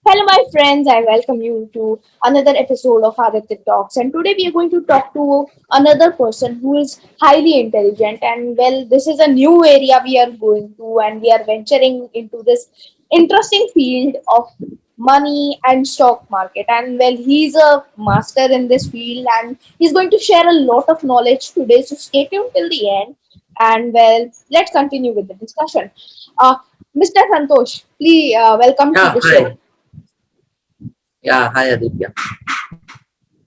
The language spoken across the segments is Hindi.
Hello, my friends. I welcome you to another episode of Aditya Talks. And today we are going to talk to another person who is highly intelligent. And well, this is a new area we are going to, and we are venturing into this interesting field of money and stock market. And well, he's a master in this field, and he's going to share a lot of knowledge today. So stay tuned till the end. And well, let's continue with the discussion. Uh, Mr. Santosh, please welcome to Yeah, the show. hi. Yeah, hi Aditya.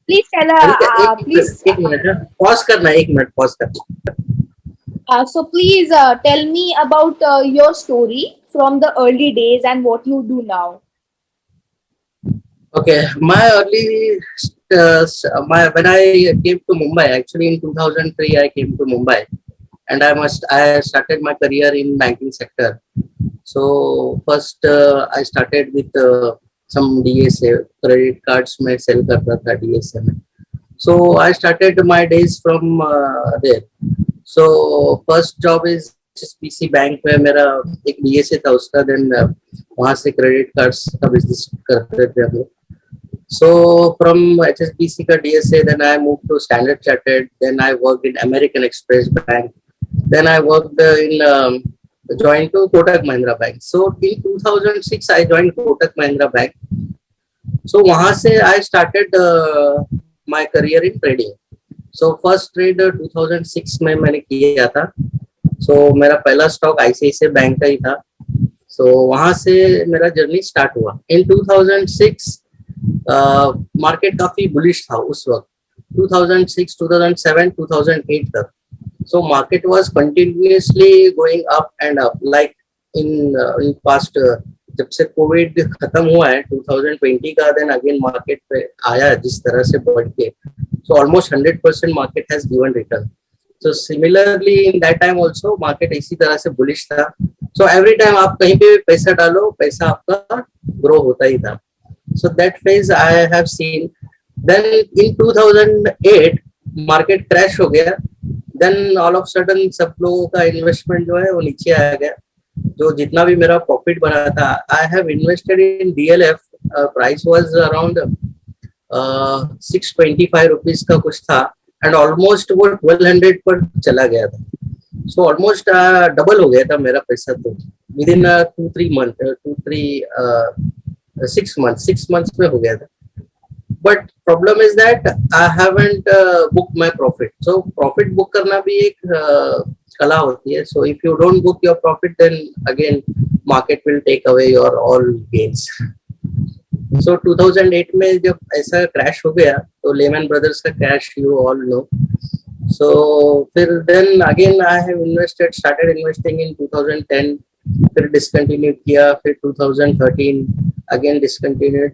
Please tell Aditya, please एक मिनट हाँ. Pause करना, एक मिनट pause करना. please tell me about your story from the early days and what you do now. Okay, my early my when I came to Mumbai, actually in 2003 I came to Mumbai, and I started my career in banking sector. So first I started with some DSA credit cards में sell करता था DSA में. So I started my days from there. So first job is HSBC bank में मेरा एक DSA था उसका. Then वहाँ से credit cards का business करते थे हम लोग. So from HSBC का DSA, then I moved to Standard Chartered. Then I worked in American Express Bank. Then I worked joined to Kotak Mahindra Bank. So in 2006 I joined Kotak Mahindra Bank. So वहाँ से I started my career in trading. So first trade 2006 में मैंने किया था. So मेरा पहला स्टॉक ICICI बैंक का ही था. So वहाँ से मेरा जर्नी स्टार्ट हुआ. In 2006 मार्केट काफी बुलिश था उस वक्त. 2006, 2007, 2008 तक. So market was continuously going up and up. Like in past जब से कोविड खत्म हुआ है 2020 का, देन अगेन मार्केट पे आया जिस तरह से बढ़ के. So almost 100% market has given return. So similarly in that time also market इसी तरह से bullish था. So every time आप कहीं पे भी पैसा डालो, पैसा आपका grow होता ही था. So that phase I have seen. Then in 2008 market crash हो गया. Then all of sudden सब लोगों का investment जो है वो नीचे आ गया. जो जितना भी मेरा प्रॉफिट बना था, I have invested in DLF. Price was around 625 rupees का कुछ था, एंड ऑलमोस्ट वो 1200 पर चला गया था. सो ऑलमोस्ट डबल हो गया था मेरा पैसा. तो विद इन 6 मंथ्स में हो गया था. But problem is that I haven't book my profit. So profit book करना भी एक कला होती है. So if you don't book your profit, then again market will take away your all gains. So 2008 में जब ऐसा क्रैश हो गया, तो लेमन ब्रदर्स का crash you all know. So फिर then again I have started investing in 2010. फिर डिसकंटिन्यू किया. फिर 2013 again discontinued.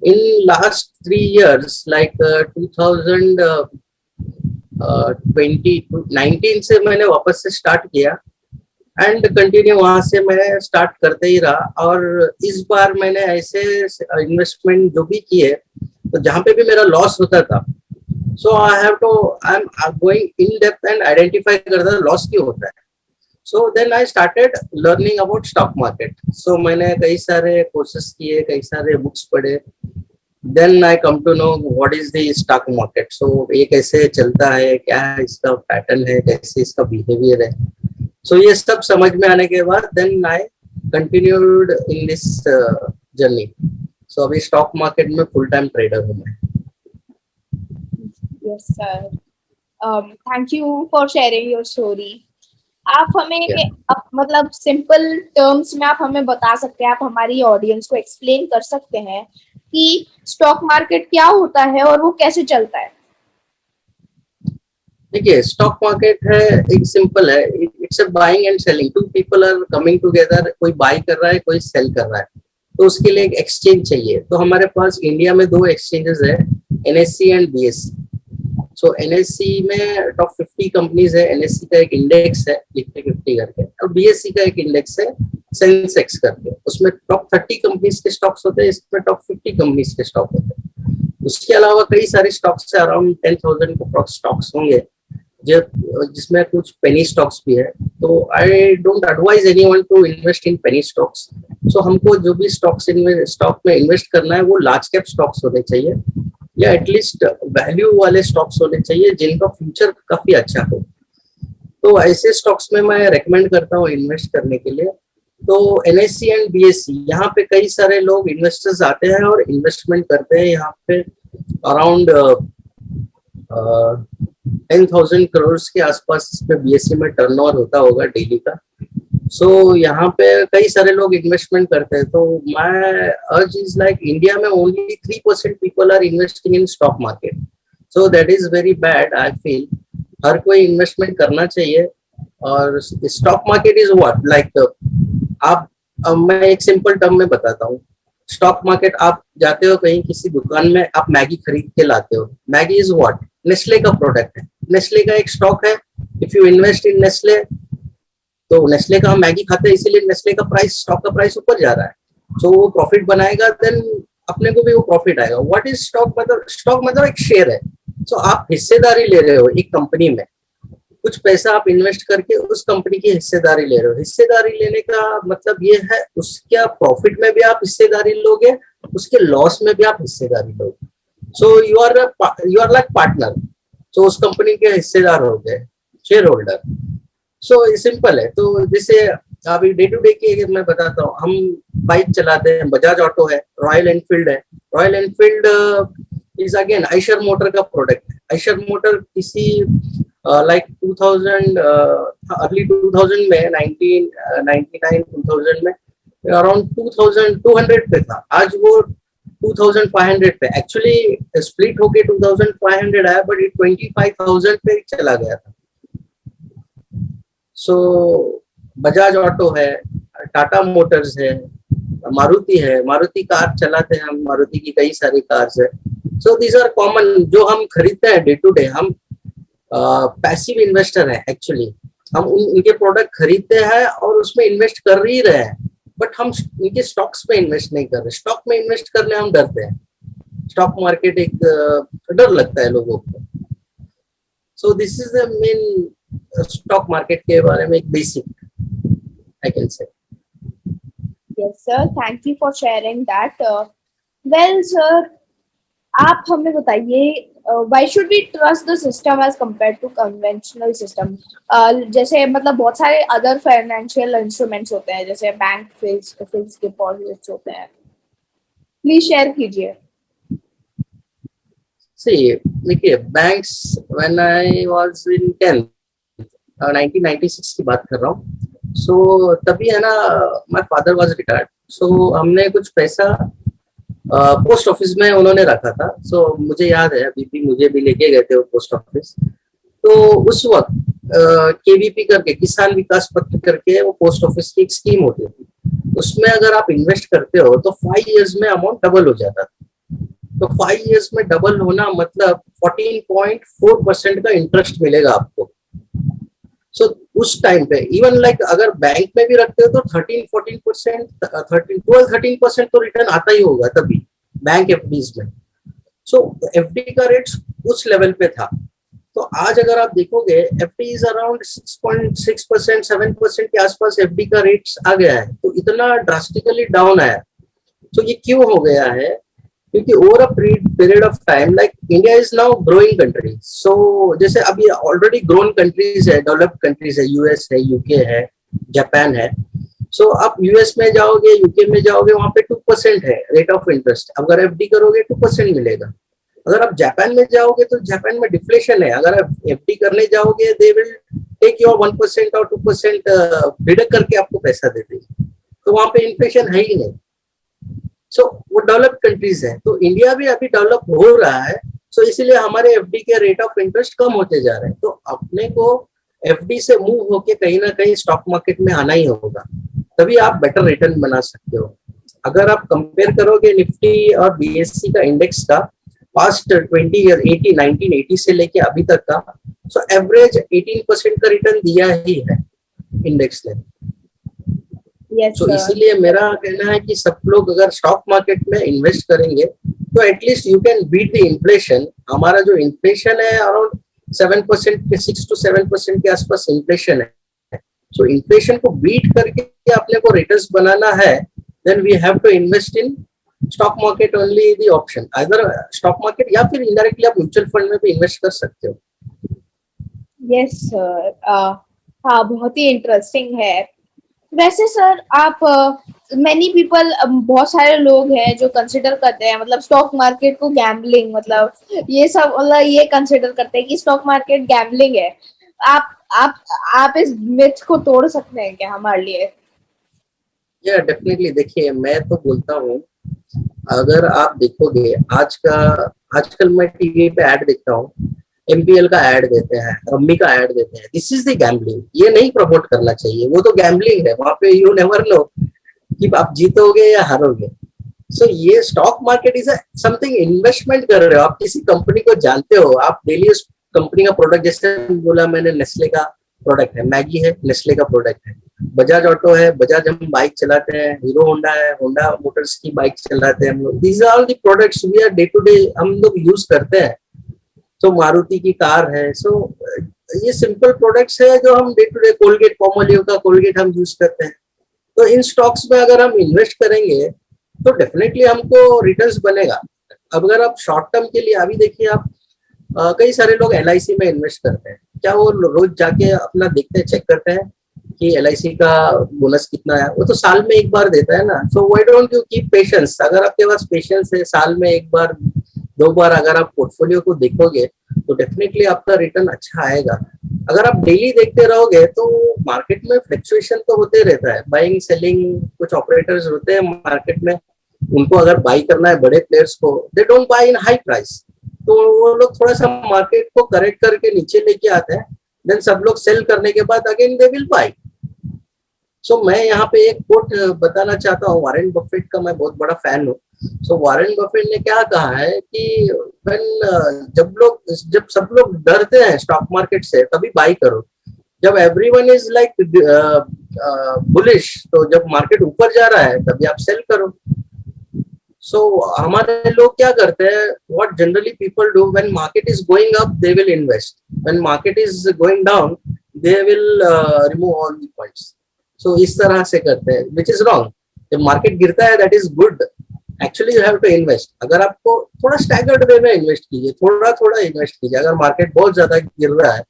In last 3 years like 2019 से मैंने वापस से स्टार्ट किया, एंड कंटिन्यू वहां से मैं स्टार्ट करते ही रहा. और इस बार मैंने ऐसे इन्वेस्टमेंट जो भी किए, तो जहां पे भी मेरा लॉस होता था, so I am going in depth and identify करता था लॉस क्यों होता है. So then I started learning about stock market. So मैंने कई सारे कोर्सेस किए, कई सारे बुक्स पढ़े. Then I come to know what is the stock market. So ये कैसे चलता है, क्या है इसका पैटर्न है, कैसे इसका बिहेवियर है. So ये सब समझ में आने के बाद then I continued in this journey. So अभी स्टॉक मार्केट में फुल टाइम ट्रेडर हूँ मैं. Yes, sir. Thank you for sharing your story. आप हमें मतलब सिंपल टर्म्स में आप हमें बता सकते हैं, आप हमारी ऑडियंस को एक्सप्लेन कर सकते हैं कि स्टॉक मार्केट क्या होता है और वो कैसे चलता है. देखिए, स्टॉक मार्केट है एक सिंपल है. It's a buying and selling. Two people are coming together. कोई बाई कर रहा है, कोई सेल कर रहा है, तो उसके लिए एक एक्सचेंज चाहिए. तो हमारे पास इंडिया में 2 एक्सचेंजेस है, NSE and BSE. So NSE में टॉप 50 कंपनीज है. NSE का एक इंडेक्स है निफ्टी 50 करके, और BSE का एक इंडेक्स है सेंसेक्स करके. उसमें टॉप 30 कंपनीज के स्टॉक्स होते हैं, इसमें टॉप 50 कंपनीज के स्टॉक होते हैं. उसके अलावा कई सारे स्टॉक्स है, अराउंड 10,000 के स्टॉक्स होंगे, जिसमें कुछ पेनी स्टॉक्स भी है. तो I don't advise anyone to invest in penny stocks. So हमको जो भी स्टॉक में इन्वेस्ट करना है वो लार्ज कैप स्टॉक्स होने चाहिए, या एटलीस्ट वैल्यू वाले स्टॉक्स होने चाहिए जिनका फ्यूचर काफी अच्छा हो। तो ऐसे स्टॉक्स में मैं रेकमेंड करता हूँ इन्वेस्ट करने के लिए। तो NSE एंड BSE, यहाँ पे कई सारे लोग इन्वेस्टर्स आते हैं और इन्वेस्टमेंट करते हैं। यहाँ पे अराउंड 10,000 करोड़ के आसपास इसमें BSE में टर्नओवर होता होगा डेली का। सो यहाँ पे कई सारे लोग इन्वेस्टमेंट करते हैं। तो my urge is like India में only 3% people are investing in stock market, so that is very bad I feel. हर कोई इन्वेस्टमेंट करना चाहिए। और stock market is what like, आप मैं एक सिंपल टर्म में बताता हूँ। स्टॉक मार्केट, आप जाते हो कहीं किसी दुकान में, आप मैगी खरीद के लाते हो। मैगी इज व्हाट, नेस्ले का प्रोडक्ट है, नेस्ले का एक स्टॉक है। If you invest in Nestle, तो नेस्ले का हम मैगी खाते हैं, इसीलिए नेस्ले का प्राइस, स्टॉक का प्राइस ऊपर जा रहा है। सो वो प्रॉफिट बनाएगा, देन अपने को भी वो प्रॉफिट आएगा। What is stock? मतलब स्टॉक मतलब एक शेयर है। सो आप हिस्सेदारी ले रहे हो एक कंपनी में, कुछ पैसा आप इन्वेस्ट करके उस कंपनी की हिस्सेदारी ले रहे हो। हिस्सेदारी लेने का मतलब ये है, उसके प्रॉफिट में भी आप हिस्सेदारी लोगे, उसके लॉस में भी आप हिस्सेदारी लोगे। So you are like partner. So उस कंपनी के हिस्सेदार हो गए, शेयर होल्डर। सो सिंपल है। तो जैसे अभी डे टू डे की मैं बताता हूँ, हम बाइक चलाते हैं, बजाज ऑटो है, रॉयल एनफील्ड है। Royal Enfield is again Eicher motor का प्रोडक्ट है। आइशर मोटर किसी लाइक 2000 अर्ली 2000 में 1999 2000 में अराउंड 2200 पे था। आज वो 2500 पे, एक्चुअली स्प्लिट होके 2500 आया, बट ये 25,000 पे चला गया था। सो बजाज ऑटो है, टाटा मोटर्स है, मारुति है। मारुति कार चलाते हैं हम, मारुति की कई सारी कार्स है। सो दीज आर कॉमन जो हम खरीदते हैं डे टू डे। हम पैसिव इन्वेस्टर है एक्चुअली। हम उनके प्रोडक्ट खरीदते हैं और उसमें इन्वेस्ट कर ही रहे हैं, बट हम उनके स्टॉक्स में इन्वेस्ट नहीं कर रहे। स्टॉक में इन्वेस्ट करने हम डरते हैं। स्टॉक मार्केट एक डर लगता है लोगों को। So this is the main stock market के बारे में एक बेसिक आई कैन से। Yes, sir. Thank you for sharing that. Well, sir, आप हमें बताइए, why should we trust the system as compared to conventional system? जैसे मतलब बहुत सारे other financial instruments होते हैं, जैसे बैंक फिक्स डिपॉजिट्स होते हैं। प्लीज शेयर कीजिए। See, देखिए, banks when I was in 10th, 1996 की बात कर रहा हूँ। सो तभी है ना, माय फादर वाज रिटायर्ड। सो हमने कुछ पैसा पोस्ट ऑफिस में उन्होंने रखा था। सो मुझे याद है, अभी भी मुझे भी लेके गए थे वो पोस्ट ऑफिस। तो उस वक्त KVP करके, किसान विकास पत्र करके, वो पोस्ट ऑफिस की एक स्कीम होती थी। उसमें अगर आप इन्वेस्ट करते हो तो 5 इयर्स में अमाउंट डबल हो जाता था। तो 5 इयर्स में डबल होना मतलब 14.4% का इंटरेस्ट मिलेगा आपको। सो उस टाइम पे इवन लाइक अगर बैंक में भी रखते हो तो 13-14%, 12-13% तो रिटर्न आता ही होगा तभी बैंक FDs में। सो FD का रेट उस लेवल पे था। तो आज अगर आप देखोगे, FD इज अराउंड 6.6%, 7% के आसपास FD का रेट आ गया है। तो इतना ड्रास्टिकली डाउन आया। तो ये क्यों हो गया है? क्योंकि over a period of time, like India is now growing country. So जैसे अभी ऑलरेडी ग्रोन कंट्रीज है, डेवलप्ड कंट्रीज है, US है, UK है, जापान है। सो आप US में जाओगे, UK में जाओगे, वहां पे 2% है रेट ऑफ इंटरेस्ट। अगर FD करोगे 2% मिलेगा। अगर आप जापान में जाओगे तो जापान में डिफ्लेशन है। अगर आप FD करने जाओगे, दे विल टेक योर 1% और 2% डिडक्ट करके आपको पैसा दे देंगे। तो वहां पे इन्फ्लेशन है ही नहीं। सो वो डेवलप्ड कंट्रीज है। तो इंडिया भी अभी डेवलप हो रहा है। सो इसीलिए हमारे FD के रेट ऑफ इंटरेस्ट कम होते जा रहे हैं। तो अपने को FD से मूव होके कहीं ना कहीं स्टॉक मार्केट में आना ही होगा, तभी आप बेटर रिटर्न बना सकते हो। अगर आप कंपेयर करोगे निफ्टी और BSE का इंडेक्स का पास्ट 20 ईयर 1980 से लेके अभी तक का, सो एवरेज 18% का रिटर्न दिया ही है इंडेक्स ने। Yes, तो sir. इसीलिए मेरा कहना है कि सब लोग अगर स्टॉक मार्केट में इन्वेस्ट करेंगे तो at least you can beat the inflation. हमारा जो इन्फ्लेशन है अराउंड 7% के 6 to 7% के आसपास इन्फ्लेशन है। सो इन्फ्लेशन को बीट करके अपने को रिटर्न्स बनाना है, then we have to invest in stock market only the option, other stock market या फिर इनडायरेक्टली आप म्यूचुअल फंड में भी इन्वेस्ट कर सकते हो। यस सर, हाँ बहुत ही इंटरेस्टिंग है। वैसे सर आप मैनी पीपल, बहुत सारे लोग हैं जो कंसिडर करते हैं मतलब स्टॉक मार्केट को गैम्बलिंग, मतलब ये सब मतलब ये कंसिडर करते हैं कि स्टॉक मार्केट गैम्बलिंग है। आप आप आप इस मिथ को तोड़ सकते हैं क्या हमारे लिए? या डेफिनेटली, देखिए मैं तो बोलता हूँ, अगर आप देखोगे आजकल मैं टीवी पे ऐड देखता हूँ, एमपीएल का ऐड देते हैं, रम्मी का ऐड देते हैं, दिस इज द गैम्बलिंग। ये नहीं प्रमोट करना चाहिए, वो तो गैम्बलिंग है, वहां पे यू नेवर नो कि आप जीतोगे या हारोगे। सो ये stock market is something, investment कर रहे हो आप, किसी कंपनी को जानते हो, आप डेली उस कंपनी का प्रोडक्ट, जैसे बोला मैंने नेस्ले का प्रोडक्ट है, मैगी है नेस्ले का प्रोडक्ट है, बजाज ऑटो है, बजाज हम बाइक चलाते हैं, हीरो होंडा है, होंडा मोटर्स की बाइक चलाते हैं हम लोग, these are all the products we are day to day हम लोग यूज करते हैं। सो मारुति की कार है, सो ये सिंपल प्रोडक्ट्स है जो हम डे टू डे, कोलगेट, पॉमोलिव का कोलगेट हम यूज करते हैं। तो इन स्टॉक्स में अगर हम इन्वेस्ट करेंगे तो डेफिनेटली हमको रिटर्न्स बनेगा। अब अगर आप शॉर्ट टर्म के लिए, अभी देखिए आप कई सारे लोग एलआईसी में इन्वेस्ट करते हैं, क्या वो रोज जाके अपना देखते हैं, चेक करते हैं कि एलआईसी का बोनस कितना है? वो तो साल में एक बार देता है ना। So why don't you keep patience? अगर आपके पास पेशेंस है, साल में एक बार दो बार अगर आप पोर्टफोलियो को देखोगे तो डेफिनेटली आपका रिटर्न अच्छा आएगा। अगर आप डेली देखते रहोगे तो मार्केट में फ्लक्चुएशन तो होते रहता है, बाइंग सेलिंग, कुछ ऑपरेटर्स होते हैं मार्केट में, उनको अगर बाई करना है बड़े प्लेयर्स को, they don't buy in high price, तो वो लोग थोड़ा सा मार्केट को करेक्ट करके नीचे लेके आते हैं, देन सब लोग सेल करने के बाद अगेन दे विल बाई। सो मैं यहाँ पे एक कोट बताना चाहता हूँ, वॉरेन बफेट का मैं बहुत बड़ा फैन हूँ। सो वॉरेन बफेट ने क्या कहा है कि जब सब लोग डरते हैं स्टॉक मार्केट से तभी बाई करो, जब एवरीवन इज लाइक बुलिश, तो जब मार्केट ऊपर जा रहा है तभी आप सेल करो। सो हमारे लोग क्या करते हैं, what generally people do, when market is going up they will invest, when market is going down they will remove all the points. So इस तरह से करते हैं, विच इज रॉन्ग। जब मार्केट गिरता है that is good, actually you have to invest. अगर आपको थोड़ा स्टैगर्ड वे में इन्वेस्ट कीजिए, थोड़ा थोड़ा इन्वेस्ट कीजिए। अगर मार्केट बहुत ज्यादा गिर रहा है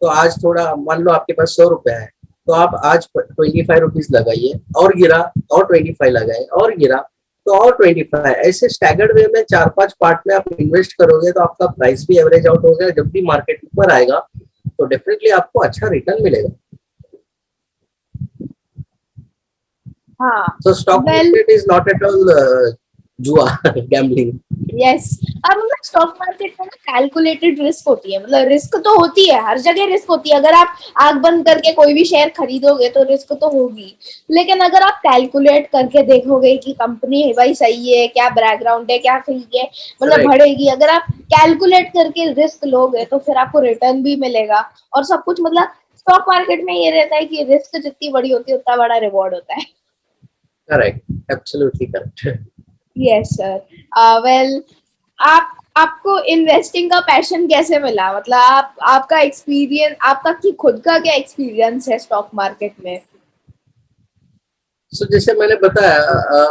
तो आज थोड़ा, मान लो आपके पास 100 रुपए है, तो आप आज 25 रुपीज लगाइए, और गिरा और 25 लगाए, और गिरा तो और 25, ऐसे स्टैगर्ड वे में 4-5 पार्ट में आप इन्वेस्ट करोगे तो आपका प्राइस भी एवरेज आउट होगा। जब भी मार्केट ऊपर आएगा तो डेफिनेटली आपको अच्छा रिटर्न मिलेगा। हाँ, So stock market is not at all जुआ, गैम्बलिंग। यस। अब मतलब स्टॉक मार्केट में ना कैलकुलेटेड रिस्क होती है, मतलब रिस्क तो होती है, हर जगह रिस्क होती है। अगर आप आंख बंद करके कोई भी शेयर खरीदोगे तो रिस्क तो होगी, लेकिन अगर आप कैलकुलेट करके देखोगे कि कंपनी है भाई सही है, क्या बैकग्राउंड है, क्या सही है, मतलब बढ़ेगी, अगर आप कैलकुलेट करके रिस्क लोगे तो फिर आपको रिटर्न भी मिलेगा और सब कुछ। मतलब स्टॉक मार्केट में ये रहता है कि रिस्क जितनी बड़ी होती है उतना बड़ा रिवॉर्ड होता है। Correct, absolutely correct. Yes sir. Well, आपको इन्वेस्टिंग का पैशन कैसे मिला? मतलब आपका एक्सपीरियंस, आपका की खुद का क्या एक्सपीरियंस है स्टॉक मार्केट में? सो जैसे मैंने बताया,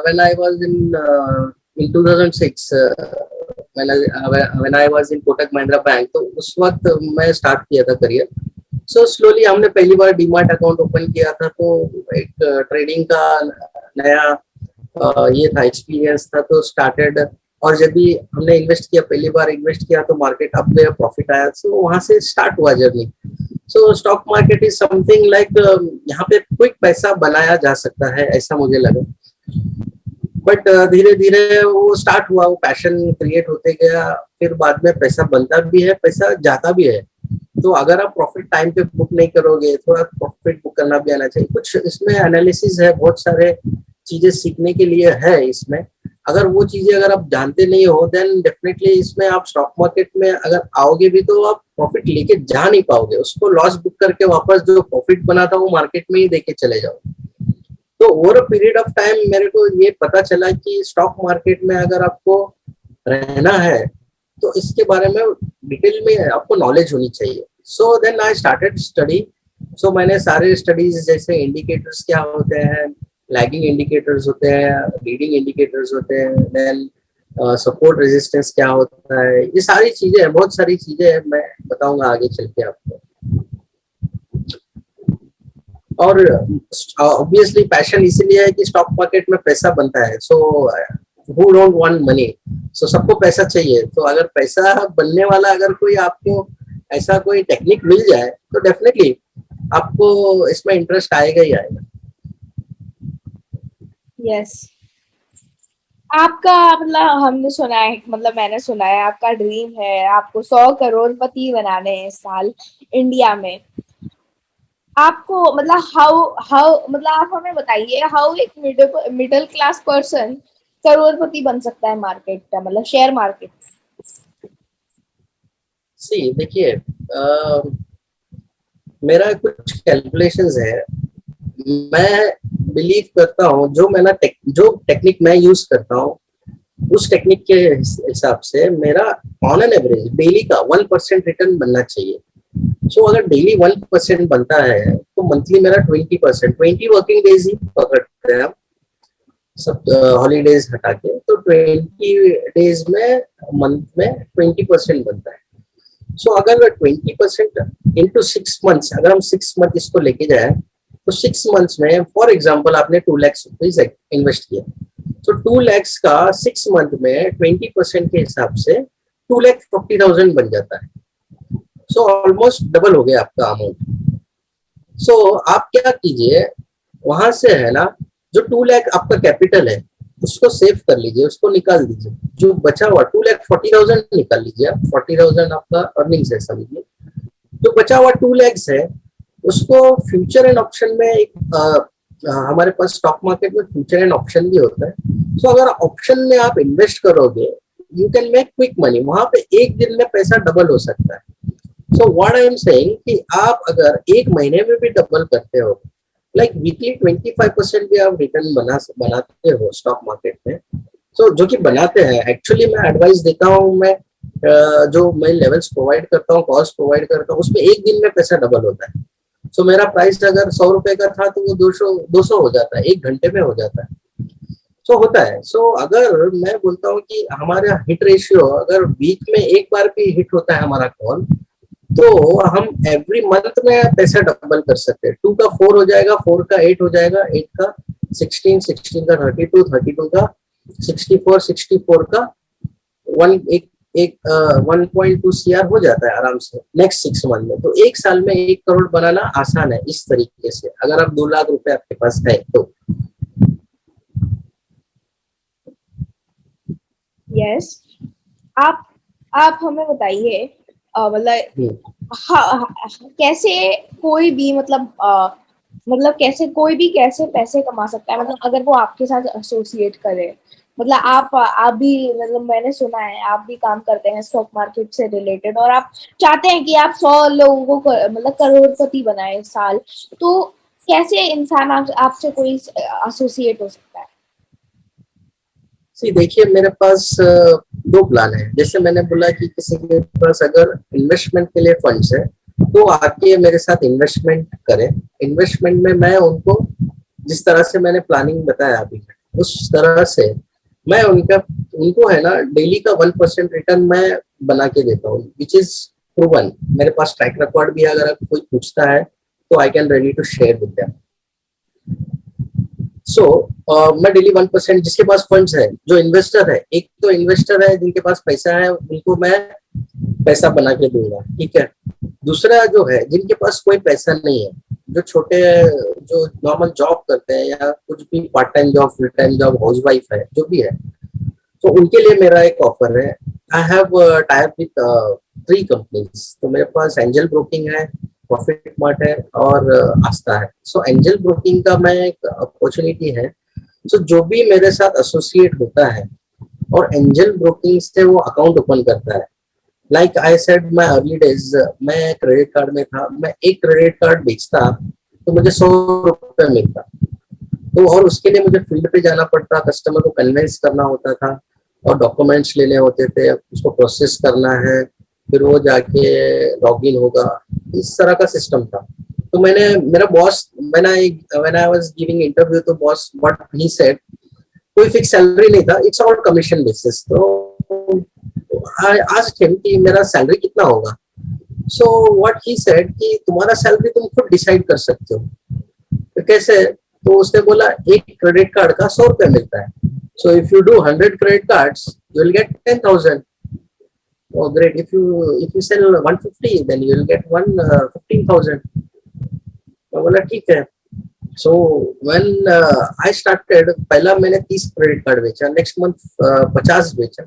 when I was in 2006, when I was in Kotak Mahindra bank, तो उस वक्त मैं स्टार्ट किया था करियर। सो स्लोली हमने पहली बार डीमार्ट अकाउंट ओपन किया था, तो एक ट्रेडिंग का नया ये था, एक्सपीरियंस था, तो स्टार्टेड। और जब भी हमने इन्वेस्ट किया, पहली बार इन्वेस्ट किया तो मार्केट अप गया, प्रॉफिट आया, सो वहां से स्टार्ट हुआ journey. So stock market is something like, यहाँ पे क्विक पैसा बनाया जा सकता है ऐसा मुझे लगा। बट धीरे धीरे वो स्टार्ट हुआ, वो पैशन क्रिएट होते गया, फिर बाद में पैसा बनता भी है, पैसा जाता भी है। तो अगर आप प्रॉफिट टाइम पे बुक नहीं करोगे, थोड़ा प्रॉफिट बुक करना भी आना चाहिए। कुछ इसमें एनालिसिस है, बहुत सारे चीजें सीखने के लिए है इसमें। अगर वो चीजें अगर आप जानते नहीं हो, देन डेफिनेटली इसमें आप स्टॉक मार्केट में अगर आओगे भी तो आप प्रॉफिट लेके जा नहीं पाओगे, उसको लॉस बुक करके वापस जो प्रॉफिट बना था वो मार्केट में ही देके चले जाओ। तो over a period of time मेरे को ये पता चला कि स्टॉक मार्केट में अगर आपको रहना है तो इसके बारे में डिटेल में आपको नॉलेज होनी चाहिए। So then I started study. So मैंने सारे स्टडीज, जैसे इंडिकेटर्स क्या होते हैं, लैगिंग इंडिकेटर्स होते हैं, लीडिंग इंडिकेटर्स होते हैं, देन सपोर्ट रेजिस्टेंस क्या होता है, ये सारी चीजें हैं, बहुत सारी चीजें हैं, मैं बताऊंगा आगे चल के आपको। और ऑब्वियसली पैशन इसीलिए है कि स्टॉक मार्केट में पैसा बनता है, so who don't want money, so सबको पैसा चाहिए। तो अगर पैसा बनने वाला अगर कोई आपको ऐसा कोई टेक्निक मिल जाए तो डेफिनेटली आपको इसमें इंटरेस्ट आएगा ही आएगा। यस, आपका मतलब हमने सुना है, मतलब मैंने सुना है आपका ड्रीम है आपको 100 करोड़पति बनाने हैं इस साल इंडिया में। आपको मतलब हाउ हाउ मतलब आप हमें बताइए हाउ एक मिडिल क्लास पर्सन करोड़पति बन सकता है मार्केट का, मतलब शेयर मार्केट। सी देखिए, मेरा कुछ कैलकुलेशंस है, मैं बिलीव करता हूँ जो टेक्निक मैं यूज करता हूँ उस टेक्निक के हिसाब से मेरा ऑन एन एवरेज डेली का 1% रिटर्न बनना चाहिए। सो अगर डेली 1% बनता है तो मंथली मेरा 20%, 20 वर्किंग डेज ही पकड़ते हैं हम सब हॉलीडेज हटा के, तो 20 डेज में मंथ में 20% बनता है। सो अगर 20% इंटू 6 मंथ्स, अगर हम 6 मंथ इसको लेके जाए तो 6 मंथ्स में फॉर एग्जाम्पल आपने 2 लाख रुपीज इन्वेस्ट किया, तो 2 लाख का 6 मंथ में 20% के हिसाब से 2,40,000 बन जाता है। सो ऑलमोस्ट डबल हो गया आपका अमाउंट। सो आप क्या कीजिए, वहां से है ना, जो 2 लाख आपका कैपिटल है उसको सेव कर लीजिए, उसको निकाल दीजिए, जो बचा हुआ 2,40,000 निकाल लीजिए आप, 40,000 आपका अर्निंग्स है समझिए, जो बचा हुआ 2 लाख है उसको फ्यूचर एंड ऑप्शन में हमारे पास स्टॉक मार्केट में फ्यूचर एंड ऑप्शन भी होता है। सो अगर ऑप्शन में आप इन्वेस्ट करोगे you can make quick money, वहां पे एक दिन में पैसा डबल हो सकता है। So what I am saying कि आप अगर एक महीने में भी डबल करते हो, लाइक वीकली 25% भी आप रिटर्न बनाते हो स्टॉक मार्केट में, तो जो कि बनाते हैं, एक्चुअली मैं एडवाइस देता हूँ, मैं जो मैं लेवल्स प्रोवाइड करता हूँ, कॉस्ट प्रोवाइड करता हूँ, उसमें एक दिन में पैसा डबल होता है। सो मेरा प्राइस अगर 100 रुपए का था तो वो 200 हो जाता है, 1 घंटे में हो जाता है। सो होता है। सो अगर मैं बोलता हूँ कि हमारा हिट रेशियो अगर वीक में एक बार भी हिट होता है हमारा कॉल, तो हम एवरी मंथ में पैसा डबल कर सकते हैं। 2 का 4 हो जाएगा, 4 का 8 हो जाएगा, 8 का 16, 16 का 32, 32 का 64, 64 का 1.2 CR हो जाता है आराम से नेक्स्ट 6 मंथ में। तो एक साल में 1 करोड़ बनाना आसान है इस तरीके से, अगर आप 2 लाख रुपए आपके पास है तो। यस, आप हमें बताइए मतलब कैसे कोई भी मतलब कैसे कोई भी कैसे पैसे कमा सकता है, मतलब अगर वो आपके साथ एसोसिएट करे। मतलब आप भी, मतलब मैंने सुना है आप भी काम करते हैं स्टॉक मार्केट से रिलेटेड और आप चाहते हैं कि आप 100 लोगों को मतलब करोड़पति बनाए इस साल, तो कैसे इंसान आपसे कोई एसोसिएट हो सकता है? देखिए, मेरे पास 2 प्लान है। जैसे मैंने बोला कि किसी के पास अगर इन्वेस्टमेंट के लिए फंड्स है तो आके मेरे साथ इन्वेस्टमेंट करें। इन्वेस्टमेंट में मैं उनको जिस तरह से मैंने प्लानिंग बताया अभी उस तरह से मैं उनको है ना डेली का 1% रिटर्न मैं बना के देता हूँ, विच इज प्रूवन। मेरे पास ट्रैक रिकॉर्ड भी है, अगर कोई पूछता है तो I can ready to share with them. So मैं डेली 1%, जिसके पास फंड्स है, जो इन्वेस्टर है, एक तो इन्वेस्टर है जिनके पास पैसा है उनको मैं पैसा बना के दूंगा, ठीक है। दूसरा जो है जिनके पास कोई पैसा नहीं है, जो छोटे जो नॉर्मल जॉब करते हैं या कुछ भी part time job, full time job, house wife है, जो भी है, तो उनके लिए मेरा एक ऑफर है। I have type with 3 companies. तो मेरे पास एंजल ब्रोकिंग है, प्रॉफिट मार्ट है और आस्था है। सो एंजल ब्रोकिंग का मैं एक अपॉर्चुनिटी है, सो जो भी मेरे साथ एसोसिएट होता है और एंजल ब्रोकिंग से वो अकाउंट ओपन करता है, like I said my early days, मैं क्रेडिट कार्ड में था, मैं एक क्रेडिट कार्ड बेचता तो मुझे 100 रुपये मिलता, तो और उसके लिए मुझे फील्ड पे जाना पड़ता, कस्टमर को कन्विंस करना होता था और डॉक्यूमेंट्स लेने होते थे, उसको प्रोसेस करना है, फिर वो जाके लॉगिन होगा, इस तरह का सिस्टम था। तो मैंने मेरा boss when I was giving interview, तो बॉस व्हाट ही सेड, कोई फिक्स सैलरी नहीं था, इट्स ऑल कमीशन बेसिस। तो आई आस्क्ड हिम कि मेरा सैलरी कितना होगा। सो व्हाट ही सेड कि तुम्हारा सैलरी तुम खुद डिसाइड कर सकते हो। तो कैसे? तो उसने बोला एक क्रेडिट कार्ड का 100 रुपये मिलता है, so if you do 100 credit cards you will get 10,000। Oh, great. If you sell 150, then you will get 15,000. तो बोला ठीक है। सो व्हेन आई स्टार्टेड, पहला मैंने 30 क्रेडिट कार्ड बेचा, नेक्स्ट मंथ 50 बेचा,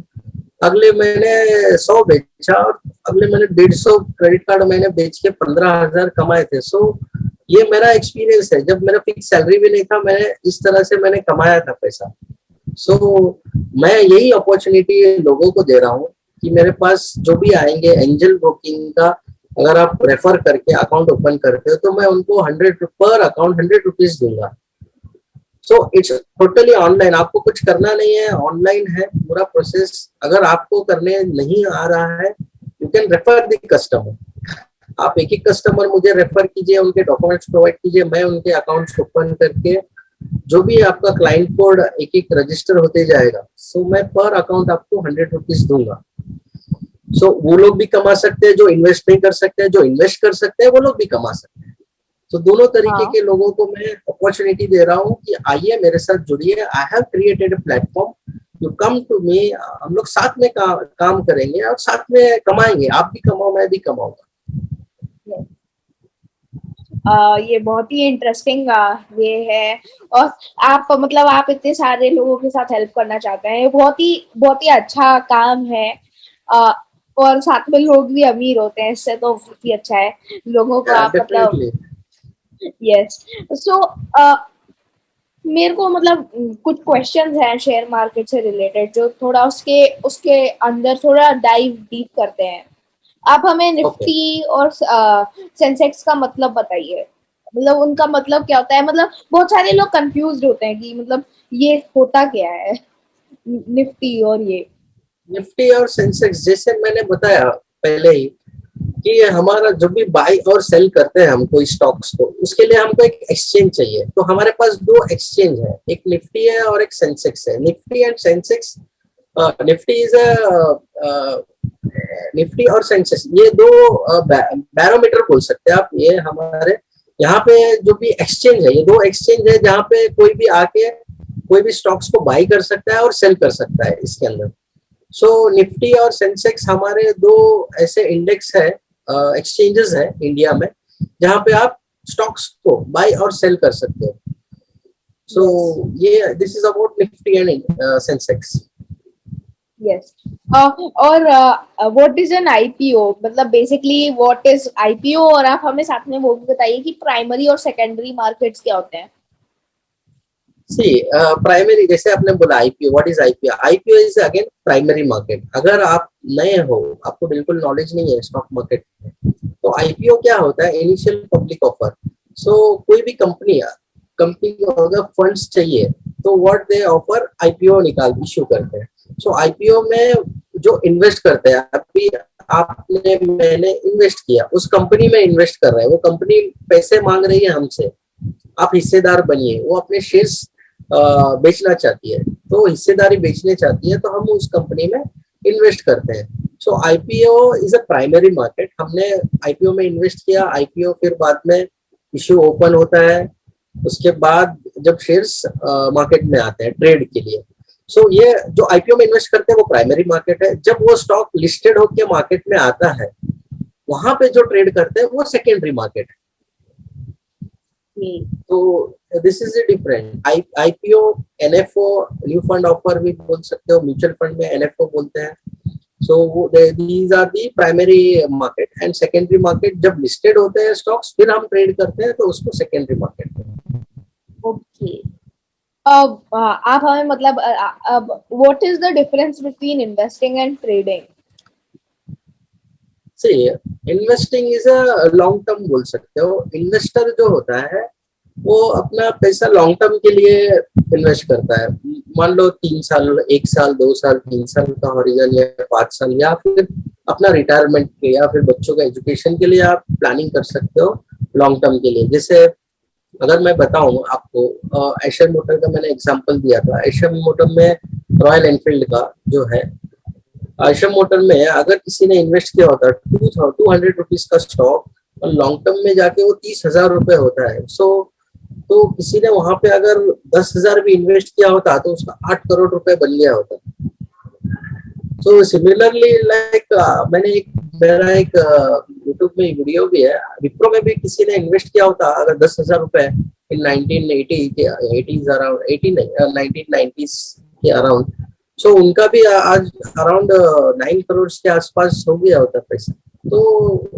अगले महीने 100 बेचा, और अगले महीने 150 क्रेडिट कार्ड मैंने बेच के 15,000 कमाए थे। सो ये मेरा एक्सपीरियंस है, जब मेरा फिक्स सैलरी भी नहीं था, मैंने इस तरह से मैंने कमाया था पैसा। सो मैं यही अपॉर्चुनिटी लोगों को दे रहा हूँ कि मेरे पास जो भी आएंगे एंजल ब्रोकिंग का, अगर आप रेफर करके अकाउंट ओपन करते हो तो मैं उनको 100 पर अकाउंट 100 रुपीज दूंगा। सो इट्स टोटली ऑनलाइन, आपको कुछ करना नहीं है, ऑनलाइन है पूरा प्रोसेस। अगर आपको करने नहीं आ रहा है, you can refer the customer. आप एक एक कस्टमर मुझे रेफर कीजिए, उनके डॉक्यूमेंट्स प्रोवाइड कीजिए, मैं उनके अकाउंट्स ओपन करके जो भी आपका क्लाइंट कोड एक एक रजिस्टर होते जाएगा, सो मैं पर अकाउंट आपको 100 रुपीज दूंगा। सो वो लोग भी कमा सकते हैं जो इन्वेस्ट नहीं कर सकते हैं, जो इन्वेस्ट कर सकते हैं वो लोग भी कमा सकते हैं। तो दोनों तरीके हाँ के लोगों को मैं अपॉर्चुनिटी दे रहा हूँ कि आइए मेरे साथ जुड़िए। I have created a platform, you come to me, हम लोग साथ में काम करेंगे और साथ में कमाएंगे। आप भी कमाओ, मैं भी कमाऊंगा। ये बहुत ही इंटरेस्टिंग ये है। और आप मतलब आप इतने सारे लोगों के साथ हेल्प करना चाहते हैं, ये बहुत ही अच्छा काम है। और साथ में लोग भी अमीर होते हैं, इससे तो बहुत ही अच्छा है लोगों को आप मतलब। डेफिनेटली। यस। सो मेरे को मतलब कुछ क्वेश्चंस हैं शेयर मार्केट से रिलेटेड, जो थोड़ा उसके उसके अंदर थोड़ा डाइव डीप करते हैं। आप हमें ओके। निफ्टी और सेंसेक्स का मतलब बताइए, मतलब उनका मतलब क्या होता है। मतलब बहुत सारे लोग कंफ्यूज होते हैं कि मतलब ये होता क्या है निफ्टी और ये। निफ्टी और सेंसेक्स जैसे मैंने बताया पहले ही कि ये हमारा जो भी बाई और सेल करते हैं हम कोई स्टॉक्स को, उसके लिए हमको एक एक्सचेंज चाहिए। तो हमारे पास दो एक्सचेंज है, एक निफ्टी है और एक सेंसेक्स है। Nifty and Sensex, Nifty is Nifty और सेंसेक्स, ये दो बैरोमीटर बोल सकते हैं आप। ये हमारे यहाँ पे जो भी एक्सचेंज है, ये दो एक्सचेंज है जहाँ पे कोई भी आके कोई भी स्टॉक्स को बाई कर सकता है और सेल कर सकता है इसके अंदर। सो निफ्टी और सेंसेक्स हमारे दो ऐसे इंडेक्स है, एक्सचेंजेस है इंडिया में, जहाँ पे आप स्टॉक्स को बाय और सेल कर सकते हो। सो ये this is about Nifty and Sensex. Yes. और व्हाट इज एन आईपीओ, मतलब बेसिकली व्हाट इज आईपीओ, और आप हमें साथ में वो भी बताइए कि प्राइमरी और सेकेंडरी मार्केट्स क्या होते हैं। सी प्राइमरी, जैसे आपने बोला IPO, what is IPO? IPO is again primary market. अगर आप नए हो, आपको बिल्कुल नॉलेज नहीं है स्टॉक मार्केट में, तो आईपीओ क्या होता है? Initial public offer. सो कोई भी कंपनी को अगर फंड्स चाहिए तो what they offer, IPO issue करते हैं। सो आईपीओ में जो इन्वेस्ट करते हैं, अभी आपने मैंने इन्वेस्ट किया, उस कंपनी में इन्वेस्ट कर रहे हैं, वो कंपनी पैसे मांग रही है हमसे, आप हिस्सेदार बनिए। वो अपने शेयर्स बेचना चाहती है, तो हिस्सेदारी बेचने चाहती है, तो हम उस कंपनी में इन्वेस्ट करते हैं। So IPO is a primary market. हमने आईपीओ में इन्वेस्ट किया, आईपीओ फिर बाद में इश्यू ओपन होता है, उसके बाद जब शेयर्स मार्केट में आते हैं ट्रेड के लिए। सो ये जो आईपीओ में इन्वेस्ट करते हैं वो प्राइमरी मार्केट है। जब वो स्टॉक लिस्टेड होकर मार्केट में आता है, वहां पे जो ट्रेड करते हैं वो सेकेंडरी मार्केट है। तो this is different. IPO, NFO, new fund offer भी बोल सकते हो, म्यूचुअल फंड में एनएफओ बोलते हैं। So these are the primary market. And secondary market जब लिस्टेड होते हैं स्टॉक्स, फिर हम ट्रेड करते हैं, तो उसको सेकेंडरी मार्केट। ओके। अब आप हमें मतलब अब what is the difference between investing and trading. See, investing is a long term बोल सकते हो। इन्वेस्टर जो होता है वो अपना पैसा लॉन्ग टर्म के लिए इन्वेस्ट करता है। मान लो 3 साल, 1 साल, 2 साल, 3 साल का हॉरिजन, या 5 साल, या फिर अपना रिटायरमेंट के या फिर बच्चों का एजुकेशन के लिए आप प्लानिंग कर सकते हो। लॉन्ग टर्म के लिए। जैसे अगर मैं बताऊं आपको, एशियन मोटर का मैंने एग्जांपल दिया था। एशियन मोटर में रॉयल एनफील्ड का जो है, एशियन मोटर में अगर किसी ने इन्वेस्ट किया होता 200 रुपीज का स्टॉक, और लॉन्ग टर्म में जाके वो 30,000 रुपए होता है। सो तो किसी ने वहां पे अगर 10,000 भी इन्वेस्ट किया होता तो उसका 8 करोड़ रुपए बन गया होता। सो सिमिलरली लाइक मैंने एक मेरा एक यूट्यूब में वीडियो भी है, विप्रो में भी किसी ने इन्वेस्ट किया होता अगर 10,000 रुपए इन 1980 के 80s अराउंड 80 नहीं 1990s के अराउंड, सो उनका भी आज अराउंड 9 करोड़ के आसपास हो गया होता पैसा। तो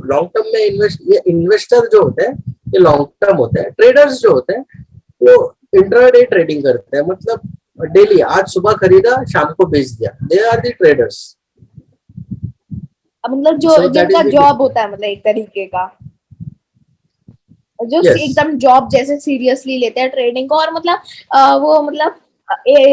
लॉन्ग टर्म में ये इन्वेस्टर जो होते हैं ये लॉन्ग टर्म होते हैं। ट्रेडर्स जो होते हैं वो इंट्राडे ट्रेडिंग करते हैं, मतलब डेली आज सुबह खरीदा शाम को बेच दिया, दे आर दी ट्रेडर्स। मतलब जो So that जिनका is the जॉब difference. होता है, मतलब एक तरीके का जो Yes. एकदम जॉब जैसे सीरियसली लेते हैं ट्रेडिंग को, और मतलब वो मतलब